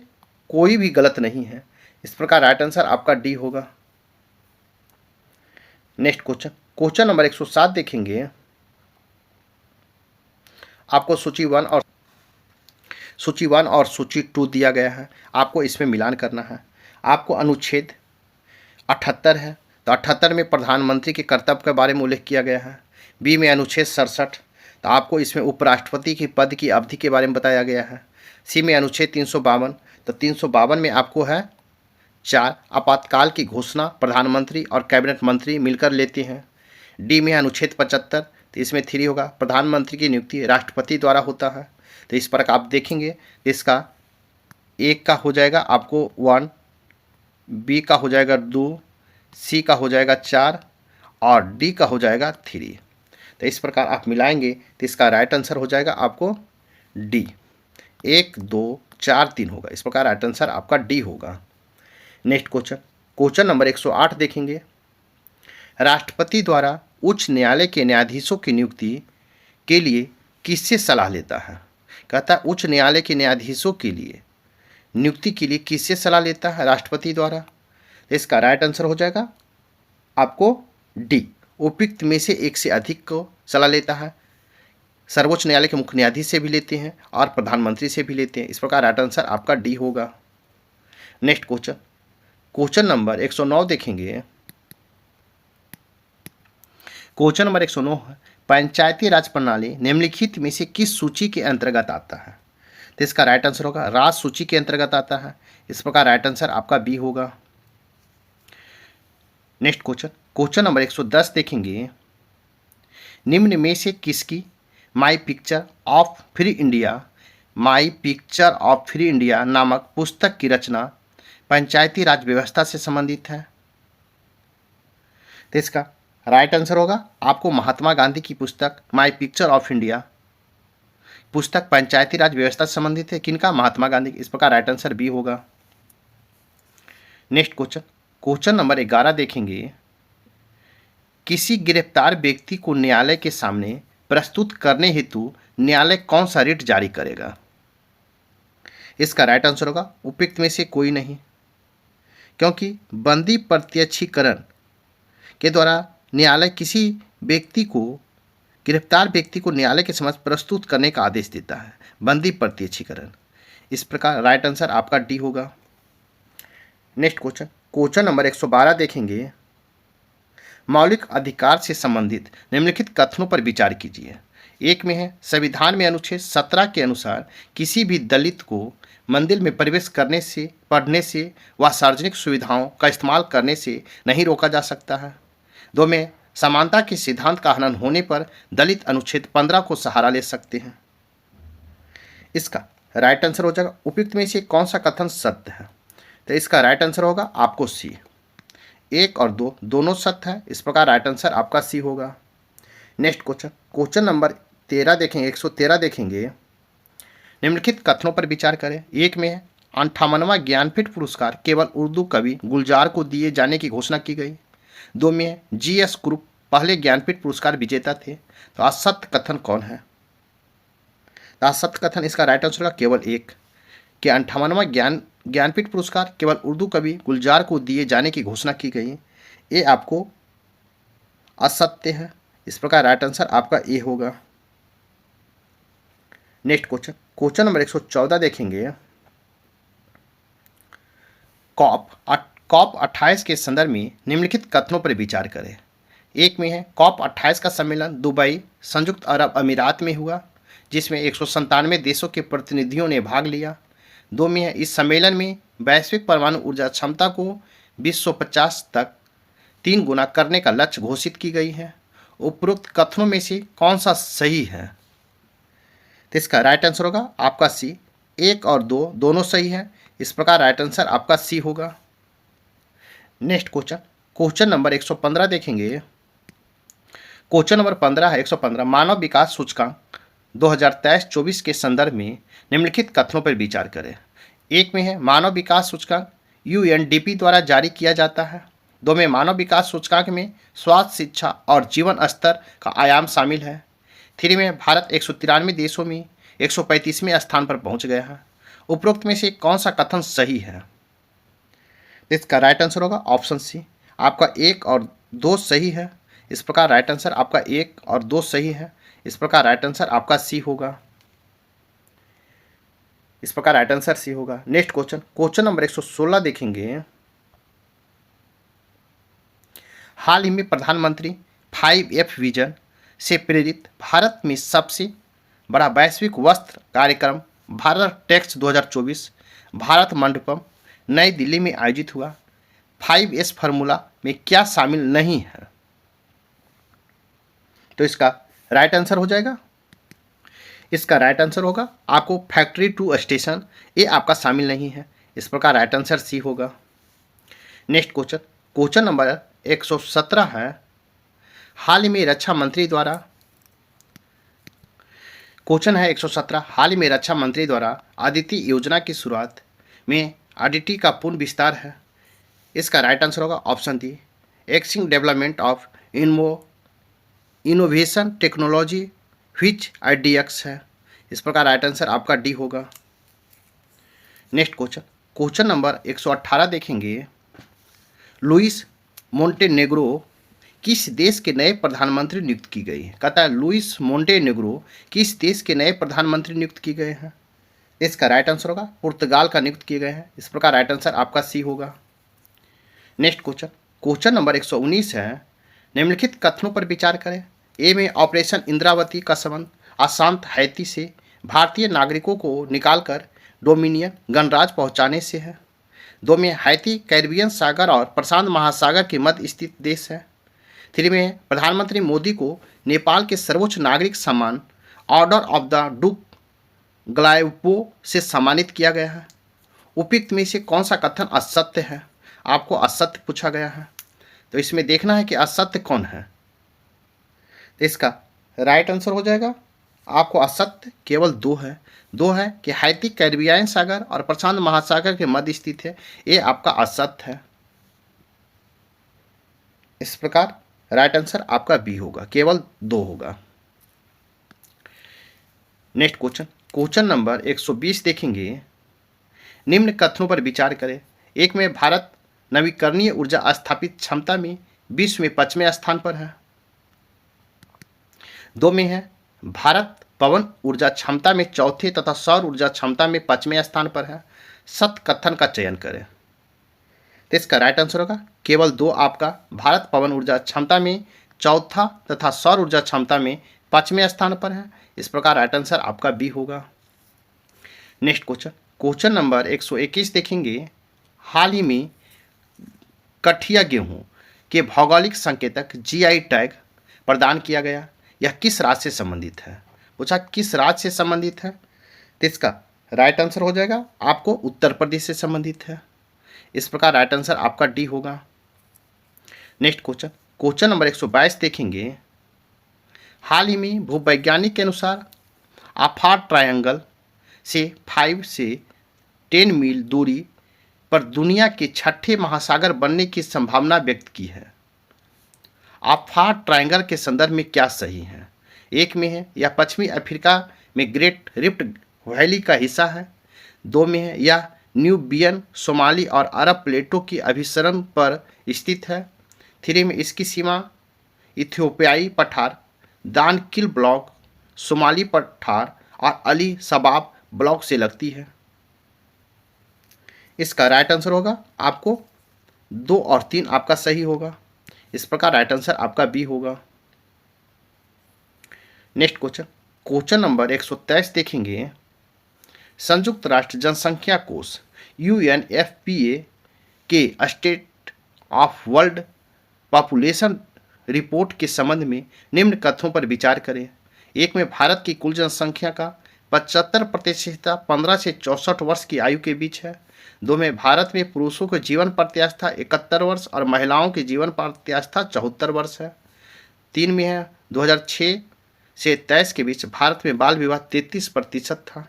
A: कोई भी गलत नहीं है, इस प्रकार राइट आंसर आपका डी होगा। नेक्स्ट क्वेश्चन, क्वेश्चन नंबर 107 देखेंगे। आपको सूची 1 और सूची 2 दिया गया है, आपको इसमें मिलान करना है। आपको अनुच्छेद 78 है, तो 78 में प्रधानमंत्री के कर्तव्य के बारे में उल्लेख किया गया है। बी में अनुच्छेद 67, तो आपको इसमें उपराष्ट्रपति की पद की अवधि के बारे में बताया गया है। सी में अनुच्छेद 352, तो 352 में आपको है 4 आपातकाल की घोषणा प्रधानमंत्री और कैबिनेट मंत्री मिलकर लेते हैं। डी में अनुच्छेद 75, तो इसमें 3 होगा, प्रधानमंत्री की नियुक्ति राष्ट्रपति द्वारा होता है। तो इस पर आप देखेंगे इसका एक का हो जाएगा आपको 1, बी का हो जाएगा 2, सी का हो जाएगा 4 और डी का हो जाएगा 3। तो इस प्रकार आप मिलाएंगे तो इसका राइट आंसर हो जाएगा आपको डी, 1 2 4 3 होगा, इस प्रकार राइट आंसर आपका डी होगा। नेक्स्ट क्वेश्चन, क्वेश्चन नंबर 108 देखेंगे। राष्ट्रपति द्वारा उच्च न्यायालय के न्यायाधीशों की नियुक्ति के लिए किससे सलाह लेता है? कहता है उच्च न्यायालय के न्यायाधीशों के लिए नियुक्ति के लिए किससे सलाह लेता है? राष्ट्रपति द्वारा। इसका राइट आंसर हो जाएगा आपको डी, उपयुक्त में से एक से अधिक को सलाह लेता है। सर्वोच्च न्यायालय के मुख्य न्यायाधीश से भी लेते हैं और प्रधानमंत्री से भी लेते हैं, इस प्रकार राइट आंसर आपका डी होगा। नेक्स्ट क्वेश्चन, क्वेश्चन नंबर 109 देखेंगे। क्वेश्चन नंबर 109 है, पंचायती राज प्रणाली निम्नलिखित में से किस सूची के अंतर्गत आता है? तो इसका राइट आंसर होगा राज सूची के अंतर्गत आता है, इस प्रकार राइट आंसर आपका बी होगा। नेक्स्ट क्वेश्चन, क्वेश्चन नंबर 110 देखेंगे। निम्न में से किसकी my picture of free India नामक पुस्तक की रचना पंचायती राज व्यवस्था से संबंधित है? तो इसका राइट आंसर होगा आपको महात्मा गांधी की पुस्तक माई पिक्चर ऑफ इंडिया पुस्तक पंचायती राज व्यवस्था से संबंधित है। किनका? महात्मा गांधी, इस प्रकार राइट आंसर बी होगा। नेक्स्ट क्वेश्चन, क्वेश्चन नंबर 11 देखेंगे। किसी गिरफ्तार व्यक्ति को न्यायालय के सामने प्रस्तुत करने हेतु न्यायालय कौन सा रिट जारी करेगा? इसका राइट आंसर होगा उपयुक्त में से कोई नहीं, क्योंकि बंदी प्रत्यक्षीकरण के द्वारा न्यायालय किसी व्यक्ति को गिरफ्तार व्यक्ति को न्यायालय के समक्ष प्रस्तुत करने का आदेश देता है, बंदी प्रत्यक्षीकरण। इस प्रकार राइट आंसर आपका डी होगा। नेक्स्ट क्वेश्चन, क्वेश्चन नंबर 112 देखेंगे। मौलिक अधिकार से संबंधित निम्नलिखित कथनों पर विचार कीजिए। एक में है संविधान में अनुच्छेद 17 के अनुसार किसी भी दलित को मंदिर में प्रवेश करने से, पढ़ने से व सार्वजनिक सुविधाओं का इस्तेमाल करने से नहीं रोका जा सकता है। 2 में समानता के सिद्धांत का हनन होने पर दलित अनुच्छेद 15 को सहारा ले सकते हैं। इसका राइट आंसर हो जाएगा उपयुक्त में से कौन सा कथन सत्य है? तो इसका राइट आंसर होगा आपको सी, 1 और 2 दोनों सत्य है, इस प्रकार राइट आंसर आपका सी होगा। नेक्स्ट क्वेश्चन, क्वेश्चन नंबर 13 देखेंगे, 113 देखेंगे। निम्नलिखित कथनों पर विचार करें। एक में 58वां ज्ञानपीठ पुरस्कार केवल उर्दू कवि गुलजार को दिए जाने की घोषणा की गई। 2 में GS ग्रुप पहले ज्ञानपीठ पुरस्कार विजेता थे। तो असत्य कथन कौन है? तो असत्य कथन इसका राइट आंसर होगा केवल 1 कि 58वां ज्ञानपीठ पुरस्कार केवल उर्दू कवि गुलजार को दिए जाने की घोषणा की गई, ये आपको असत्य है, इस प्रकार राइट आंसर आपका ए होगा। नेक्स्ट क्वेश्चन, क्वेश्चन नंबर 114 देखेंगे। कॉप 28 के संदर्भ में निम्नलिखित कथनों पर विचार करें। एक में है कॉप 28 का सम्मेलन दुबई संयुक्त अरब अमीरात में हुआ, जिसमें 197 देशों के प्रतिनिधियों ने भाग लिया। 2 में है इस सम्मेलन में वैश्विक परमाणु ऊर्जा क्षमता को 2050 तक 3 गुना करने का लक्ष्य घोषित की गई है। उपरोक्त कथनों में से कौन सा सही है? तो इसका राइट आंसर होगा आपका सी। 1 और 2 दोनों सही है, इस प्रकार राइट आंसर आपका सी होगा। नेक्स्ट क्वेश्चन, क्वेश्चन नंबर 115 देखेंगे। क्वेश्चन नंबर 15 है 115, मानव विकास सूचकांक 2023-24 के संदर्भ में निम्नलिखित कथनों पर विचार करें। एक में है मानव विकास सूचकांक यूएनडीपी द्वारा जारी किया जाता है। 2 में मानव विकास सूचकांक में स्वास्थ्य, शिक्षा और जीवन स्तर का आयाम शामिल है। 3 में भारत 193 देशों में 135वें स्थान पर पहुंच गया है। उपरोक्त में से कौन सा कथन सही है? इसका राइट आंसर होगा ऑप्शन सी। आपका 1 और 2 सही है, इस प्रकार राइट आंसर आपका 1 और 2 सही है, इस प्रकार राइट आंसर आपका सी होगा। इस प्रकार राइट आंसर सी होगा। नेक्स्ट क्वेश्चन, क्वेश्चन नंबर 116 देखेंगे। हाल ही में प्रधानमंत्री 5F विजन से प्रेरित भारत में सबसे बड़ा वैश्विक वस्त्र कार्यक्रम भारत टेक्स 2024 भारत मंडपम नई दिल्ली में आयोजित हुआ। 5S फार्मूला में क्या शामिल नहीं है? तो इसका राइट आंसर हो जाएगा, इसका राइट आंसर होगा आपको फैक्ट्री टू स्टेशन, ये आपका शामिल नहीं है, इस प्रकार राइट आंसर सी होगा। नेक्स्ट क्वेश्चन, क्वेश्चन नंबर 117 है। हाल ही में रक्षा मंत्री द्वारा, क्वेश्चन है 117, हाल ही में रक्षा मंत्री द्वारा आदित्य योजना की शुरुआत में आदित्य का पूर्ण विस्तार है। इसका राइट आंसर होगा ऑप्शन डी, एक्सिंग development of innovation technology which IDX है, इस प्रकार राइट आंसर आपका डी होगा। नेक्स्ट क्वेश्चन, क्वेश्चन नंबर 118 देखेंगे। लुइस मोंटेनेग्रो किस देश के नए प्रधानमंत्री नियुक्त की गई है? कहता है लुइस मोंटेनेग्रो किस देश के नए प्रधानमंत्री नियुक्त किए गए हैं? इसका राइट आंसर होगा पुर्तगाल का नियुक्त किए गए हैं, इस प्रकार राइट आंसर आपका सी होगा। नेक्स्ट क्वेश्चन, क्वेश्चन नंबर 119 है। निम्नलिखित कथनों पर विचार करें। ए में ऑपरेशन इंद्रावती का संबंध अशांत हैती से भारतीय नागरिकों को निकालकर डोमिनियन गणराज पहुंचाने से है। 2 में हैती कैरिबियन सागर और प्रशांत महासागर के मध्य स्थित देश है। 3 में प्रधानमंत्री मोदी को नेपाल के सर्वोच्च नागरिक सम्मान ऑर्डर ऑफ द डुक ग्लाइपो से सम्मानित किया गया है। उपयुक्त में से कौन सा कथन असत्य है? आपको असत्य पूछा गया है, तो इसमें देखना है कि असत्य कौन है। तो इसका राइट आंसर हो जाएगा आपको असत्य केवल 2 है। 2 है कि हैती कैरिबियन सागर और प्रशांत महासागर के मध्य स्थित है, ये आपका असत्य है। इस प्रकार राइट आंसर आपका बी होगा, केवल 2 होगा। नेक्स्ट क्वेश्चन, क्वेश्चन नंबर 120 देखेंगे। निम्न कथनों पर विचार करें। 1 में भारत नवीकरणीय ऊर्जा स्थापित क्षमता में विश्व में 5वें स्थान पर है। 2 में है भारत पवन ऊर्जा क्षमता में 4थे तथा सौर ऊर्जा क्षमता में 5वें स्थान पर है। सत्य कथन का चयन करें। तो इसका राइट आंसर होगा केवल 2 आपका भारत पवन ऊर्जा क्षमता में 4था तथा सौर ऊर्जा क्षमता में 5वें स्थान पर है, इस प्रकार राइट आंसर आपका बी होगा। नेक्स्ट क्वेश्चन, क्वेश्चन नंबर 121 देखेंगे। हाल ही में कठिया गेहूं के भौगोलिक संकेतक GI टैग प्रदान किया गया, यह किस राज्य से संबंधित है? पूछा किस राज्य से संबंधित है, तो इसका राइट आंसर हो जाएगा आपको उत्तर प्रदेश से संबंधित है, इस प्रकार राइट आंसर आपका डी होगा। नेक्स्ट क्वेश्चन, क्वेश्चन नंबर 122 देखेंगे। हाल ही में भूवैज्ञानिक के अनुसार आफार ट्रायंगल से 5 से 10 मील दूरी पर दुनिया के 6ठे महासागर बनने की संभावना व्यक्त की है। आफार ट्रायंगल के संदर्भ में क्या सही है? 1 में है यह पश्चिमी अफ्रीका में ग्रेट रिफ्ट वैली का हिस्सा है। 2 में है यह न्यूबियन, सोमाली और अरब प्लेटों की अभिसरण पर स्थित है। 3 में इसकी सीमा इथियोपियाई पठार, दानकिल ब्लॉक, सोमाली पठार और अली शबाब ब्लॉक से लगती है। इसका राइट आंसर होगा आपको 2 और 3 आपका सही होगा, इस प्रकार राइट आंसर आपका बी होगा। नेक्स्ट क्वेश्चन, क्वेश्चन नंबर 123 देखेंगे। संयुक्त राष्ट्र जनसंख्या कोष UNFPA के state of world population report के संबंध में निम्न कथनों पर विचार करें। एक में भारत की कुल जनसंख्या का 75% 15 से 64 वर्ष की आयु के बीच है। दो में भारत में पुरुषों के जीवन प्रत्यास्था 71 वर्ष और महिलाओं की जीवन प्रत्यास्था 74 वर्ष है। तीन में है 2006 से 23 के बीच भारत में बाल विवाह 33% था।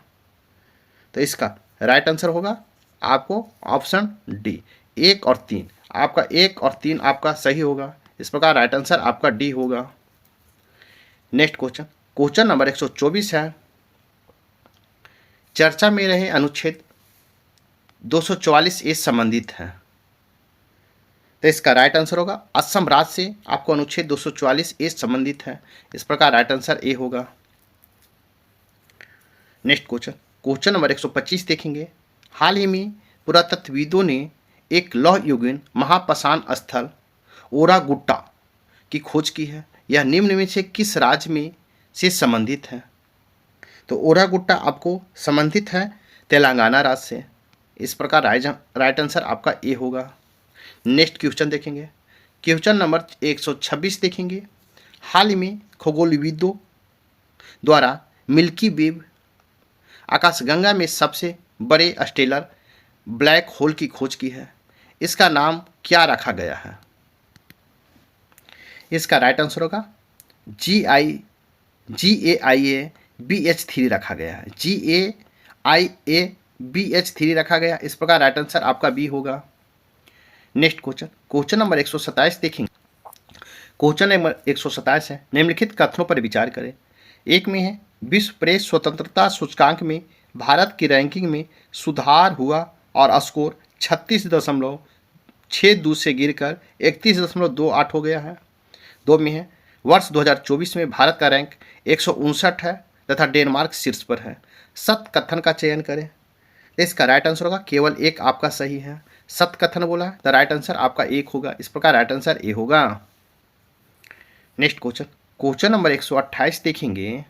A: तो इसका राइट आंसर होगा आपको ऑप्शन डी, 1 और 3। आपका 1 और 3 आपका सही होगा। इस प्रकार राइट आंसर आपका डी होगा। नेक्स्ट क्वेश्चन, क्वेश्चन नंबर 124 है, चर्चा में रहे अनुच्छेद 244 ए संबंधित है। तो इसका राइट आंसर होगा असम राज्य से आपको अनुच्छेद 244 ए संबंधित है। इस प्रकार राइट आंसर ए होगा। नेक्स्ट क्वेश्चन, क्वेश्चन नंबर 125 देखेंगे। हाल ही में पुरातत्वविदों ने एक लौह युगीन महापाषाण स्थल ओरागुट्टा की खोज की है। यह निम्न में से किस राज्य में से संबंधित है? तो ओरागुट्टा आपको संबंधित है तेलंगाना राज्य से। इस प्रकार राइट आंसर आपका ए होगा। नेक्स्ट क्वेश्चन देखेंगे, क्वेश्चन नंबर 126 देखेंगे। हाल ही में खगोलविदों द्वारा मिल्की वे आकाशगंगा में सबसे बड़े स्टेलर ब्लैक होल की खोज की है। इसका नाम क्या रखा गया है? इसका राइट आंसर होगा GAIA BH3 रखा गया है। GAIA BH3 रखा गया। इस प्रकार राइट आंसर आपका बी होगा। नेक्स्ट क्वेश्चन, क्वेश्चन नंबर 127 देखेंगे। क्वेश्चन नंबर 127 है, निम्नलिखित कथनों पर विचार करें। एक में है विश्व प्रेस स्वतंत्रता सूचकांक में भारत की रैंकिंग में सुधार हुआ और स्कोर 36.62 से गिरकर 31.28 हो गया है। दो में है वर्ष 2024 में भारत का रैंक 159 है तथा डेनमार्क शीर्ष पर है। सत्य कथन का चयन करें। इसका राइट आंसर होगा केवल एक आपका सही है। सत्य कथन बोला है तो राइट आंसर आपका एक होगा। इस प्रकार राइट आंसर ए होगा। नेक्स्ट क्वेश्चन, क्वेश्चन नंबर 128 देखेंगे।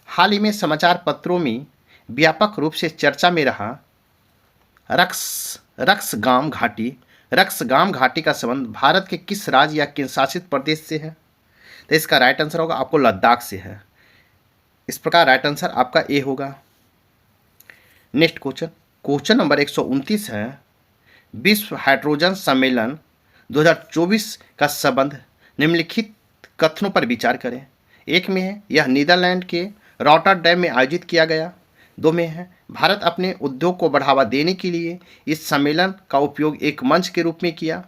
A: हाल ही में समाचार पत्रों में व्यापक रूप से चर्चा में रहा रक्सगाम घाटी का संबंध भारत के किस राज्य या केंद्र शासित प्रदेश से है? तो इसका राइट आंसर होगा आपको लद्दाख से है। इस प्रकार राइट आंसर आपका ए होगा। नेक्स्ट क्वेश्चन, क्वेश्चन नंबर 129 है, विश्व हाइड्रोजन सम्मेलन 2024 का संबंध निम्नलिखित कथनों पर विचार करें। एक में है यह नीदरलैंड के रॉटरडैम में आयोजित किया गया। दो में है भारत अपने उद्योग को बढ़ावा देने के लिए इस सम्मेलन का उपयोग एक मंच के रूप में किया।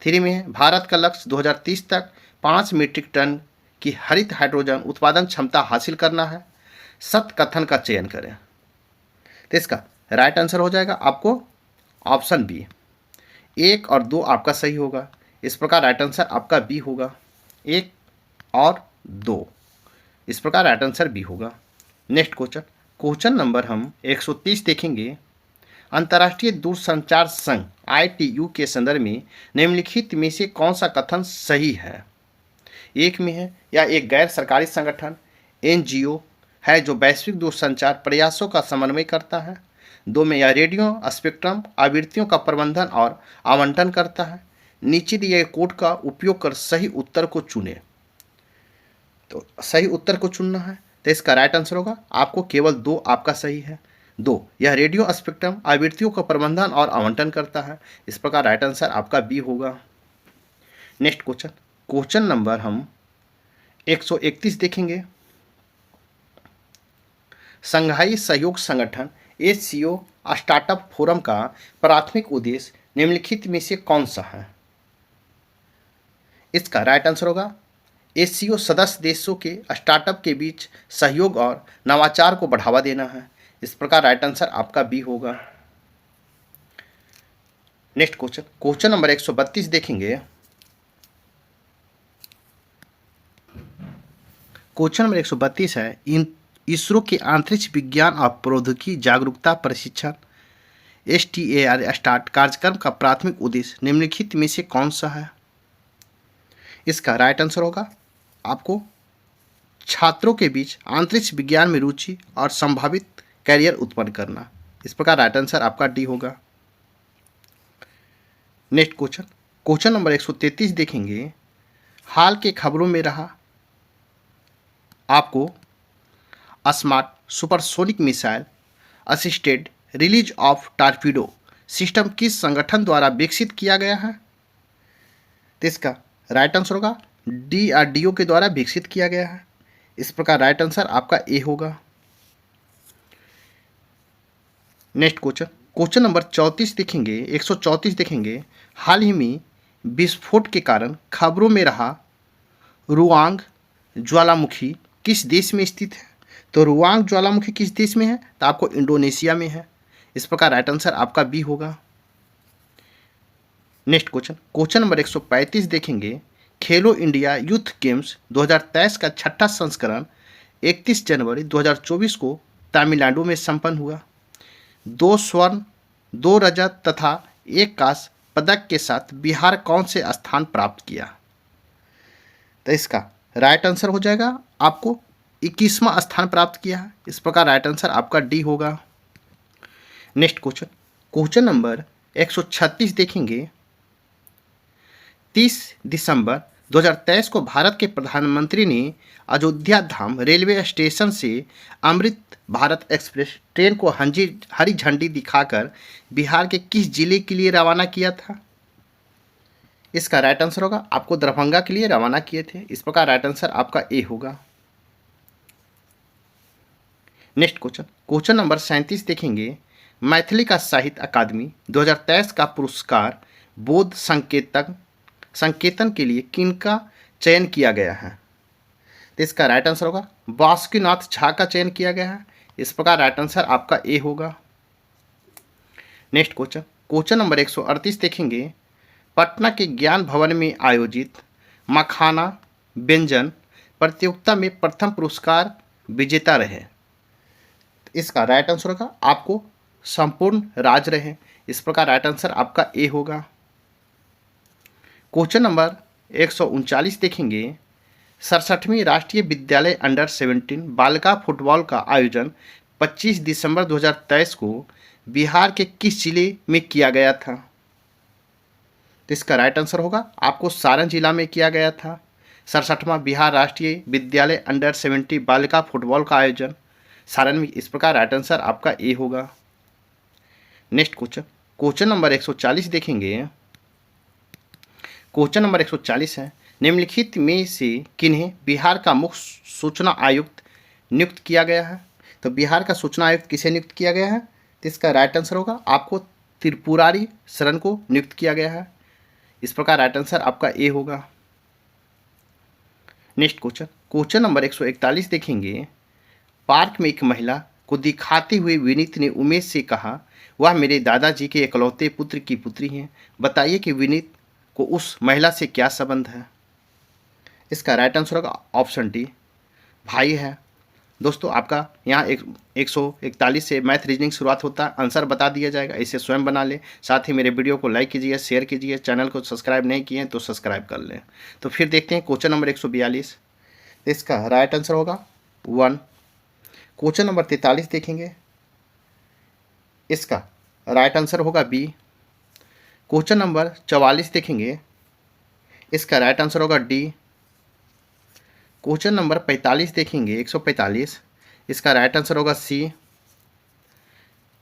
A: थ्री में है भारत का लक्ष्य 2030 तक 5 मीट्रिक टन की हरित हाइड्रोजन उत्पादन क्षमता हासिल करना है। सत्य कथन का चयन करें। तो इसका राइट आंसर हो जाएगा आपको ऑप्शन बी, 1 और 2 आपका सही होगा। इस प्रकार राइट आंसर आपका बी होगा, 1 और 2। इस प्रकार राइट आंसर बी होगा। नेक्स्ट क्वेश्चन, क्वेश्चन नंबर हम 130 देखेंगे। अंतर्राष्ट्रीय दूरसंचार संघ ITU के संदर्भ में निम्नलिखित में से कौन सा कथन सही है? एक में है या एक गैर सरकारी संगठन NGO है जो वैश्विक दूरसंचार प्रयासों का समन्वय करता है। दो में या रेडियो स्पेक्ट्रम आवृत्तियों का प्रबंधन और आवंटन करता है। नीचे दिए कोड का उपयोग कर सही उत्तर को चुने। तो सही उत्तर को चुनना है तो इसका राइट आंसर होगा आपको केवल 2 आपका सही है। 2 यह रेडियो स्पेक्ट्रम आवृत्तियों का प्रबंधन और आवंटन करता है। इस प्रकार राइट आंसर आपका बी होगा। नेक्स्ट क्वेश्चन, क्वेश्चन नंबर हम 131 देखेंगे। संघाई सहयोग संगठन SCO स्टार्टअप फोरम का प्राथमिक उद्देश्य निम्नलिखित में से कौन सा है? इसका राइट आंसर होगा SCO सदस्य देशों के स्टार्टअप के बीच सहयोग और नवाचार को बढ़ावा देना है। इस प्रकार राइट आंसर आपका बी होगा। नेक्स्ट क्वेश्चन, क्वेश्चन नंबर 132 देखेंगे। क्वेश्चन नंबर 132 है, इसरो के अंतरिक्ष विज्ञान और प्रौद्योगिकी जागरूकता प्रशिक्षण STAR स्टार्ट कार्यक्रम का प्राथमिक उद्देश्य निम्नलिखित में से कौन सा है? इसका राइट आंसर होगा आपको छात्रों के बीच अंतरिक्ष विज्ञान में रुचि और संभावित कैरियर उत्पन्न करना। इस प्रकार राइट आंसर आपका डी होगा। नेक्स्ट क्वेश्चन, क्वेश्चन नंबर 133 देखेंगे। हाल के खबरों में रहा। आपको smart supersonic missile assisted release of torpedo system किस संगठन द्वारा विकसित किया गया है? तो इसका राइट आंसर होगा DRDO के द्वारा विकसित किया गया है। इस प्रकार राइट आंसर आपका ए होगा। नेक्स्ट क्वेश्चन नंबर 34 देखेंगे, 134 देखेंगे। हाल ही में विस्फोट के कारण खबरों में रहा रुआंग ज्वालामुखी किस देश में स्थित है? तो रुआंग ज्वालामुखी किस देश में है? तो आपको इंडोनेशिया में है। इस प्रकार राइट आंसर आपका बी होगा। नेक्स्ट क्वेश्चन नंबर 135 देखेंगे। खेलो इंडिया यूथ गेम्स 2023 का छठा संस्करण 31 जनवरी 2024 को तमिलनाडु में संपन्न हुआ। 2 स्वर्ण, 2 रजत तथा 1 कांस्य पदक के साथ बिहार कौन से स्थान प्राप्त किया? तो इसका राइट आंसर हो जाएगा आपको 21वां स्थान प्राप्त किया है। इस प्रकार राइट आंसर आपका डी होगा। नेक्स्ट क्वेश्चन नंबर 136 देखेंगे। 30 दिसंबर 2023 को भारत के प्रधानमंत्री ने अयोध्या धाम रेलवे स्टेशन से अमृत भारत एक्सप्रेस ट्रेन को हरी झंडी दिखाकर बिहार के किस जिले के लिए रवाना किया था? इसका राइट आंसर होगा आपको दरभंगा के लिए रवाना किए थे। इस प्रकार राइट आंसर आपका ए होगा। नेक्स्ट क्वेश्चन नंबर 37 देखेंगे। मैथिली का साहित्य अकादमी 2023 का पुरस्कार बोध संकेतन के लिए किनका चयन किया गया है? तो इसका राइट आंसर होगा बासुकीनाथ झा का चयन किया गया है। इस प्रकार राइट आंसर आपका ए होगा। नेक्स्ट क्वेश्चन नंबर 138 देखेंगे। पटना के ज्ञान भवन में आयोजित मखाना व्यंजन प्रतियोगिता में प्रथम पुरस्कार विजेता रहे। इसका राइट आंसर होगा आपको संपूर्ण राज रहे। इस प्रकार राइट आंसर आपका ए होगा। क्वेश्चन नंबर 139 देखेंगे। 67वीं राष्ट्रीय विद्यालय अंडर 17 बालिका फुटबॉल का आयोजन 25 दिसंबर 2023 को बिहार के किस जिले में किया गया था? तो इसका राइट आंसर होगा आपको सारण जिला में किया गया था। 67वां बिहार राष्ट्रीय विद्यालय अंडर 17 बालिका फुटबॉल का आयोजन सारण में। इस प्रकार राइट आंसर आपका ए होगा। नेक्स्ट क्वेश्चन नंबर 140 देखेंगे। क्वेश्चन नंबर 140 है। निम्नलिखित में से किन्हें बिहार का मुख्य सूचना आयुक्त नियुक्त किया गया है? तो बिहार का सूचना आयुक्त किसे नियुक्त किया गया है? तो इसका राइट आंसर होगा आपको त्रिपुरारी शरण को नियुक्त किया गया है। इस प्रकार राइट आंसर आपका ए होगा। नेक्स्ट क्वेश्चन नंबर 141 देखेंगे। पार्क में एक महिला को दिखाते हुए विनीत ने उमेश से कहा, वह मेरे दादाजी के इकलौते पुत्र की पुत्री हैं। बताइए कि विनीत को उस महिला से क्या संबंध है? इसका राइट आंसर होगा ऑप्शन डी, भाई है। दोस्तों आपका यहाँ 141 से मैथ रीजनिंग शुरुआत होता है। आंसर बता दिया जाएगा, इसे स्वयं बना लें। साथ ही मेरे वीडियो को लाइक कीजिए, शेयर कीजिए। चैनल को सब्सक्राइब नहीं किए हैं तो सब्सक्राइब कर लें। तो फिर देखते हैं क्वेश्चन नंबर 142। इसका राइट आंसर होगा 1। क्वेश्चन नंबर 43 देखेंगे। इसका राइट आंसर होगा बी। क्वेश्चन नंबर 44 देखेंगे। इसका राइट आंसर होगा डी। क्वेश्चन नंबर 45 देखेंगे, 145। इसका राइट आंसर होगा सी।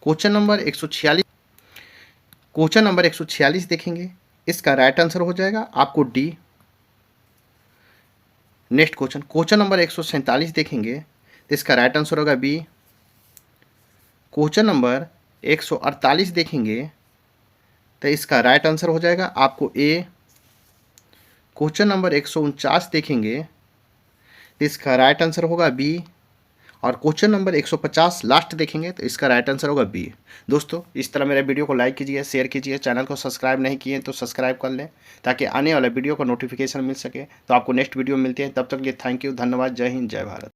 A: क्वेश्चन नंबर 146 देखेंगे। इसका राइट आंसर हो जाएगा आपको डी। नेक्स्ट क्वेश्चन नंबर 147 देखेंगे। इसका राइट आंसर होगा बी। क्वेश्चन नंबर 148 देखेंगे तो इसका राइट आंसर हो जाएगा आपको ए। क्वेश्चन नंबर 149 देखेंगे तो इसका राइट आंसर होगा बी। और क्वेश्चन नंबर 150 लास्ट देखेंगे तो इसका राइट आंसर होगा बी। दोस्तों इस तरह मेरे वीडियो को लाइक कीजिए, शेयर कीजिए। चैनल को सब्सक्राइब नहीं किए तो सब्सक्राइब कर लें ताकि आने वाले वीडियो का नोटिफिकेशन मिल सके। तो आपको नेक्स्ट वीडियो मिलते हैं, तब तक के लिए थैंक यू, धन्यवाद। जय हिंद, जय भारत।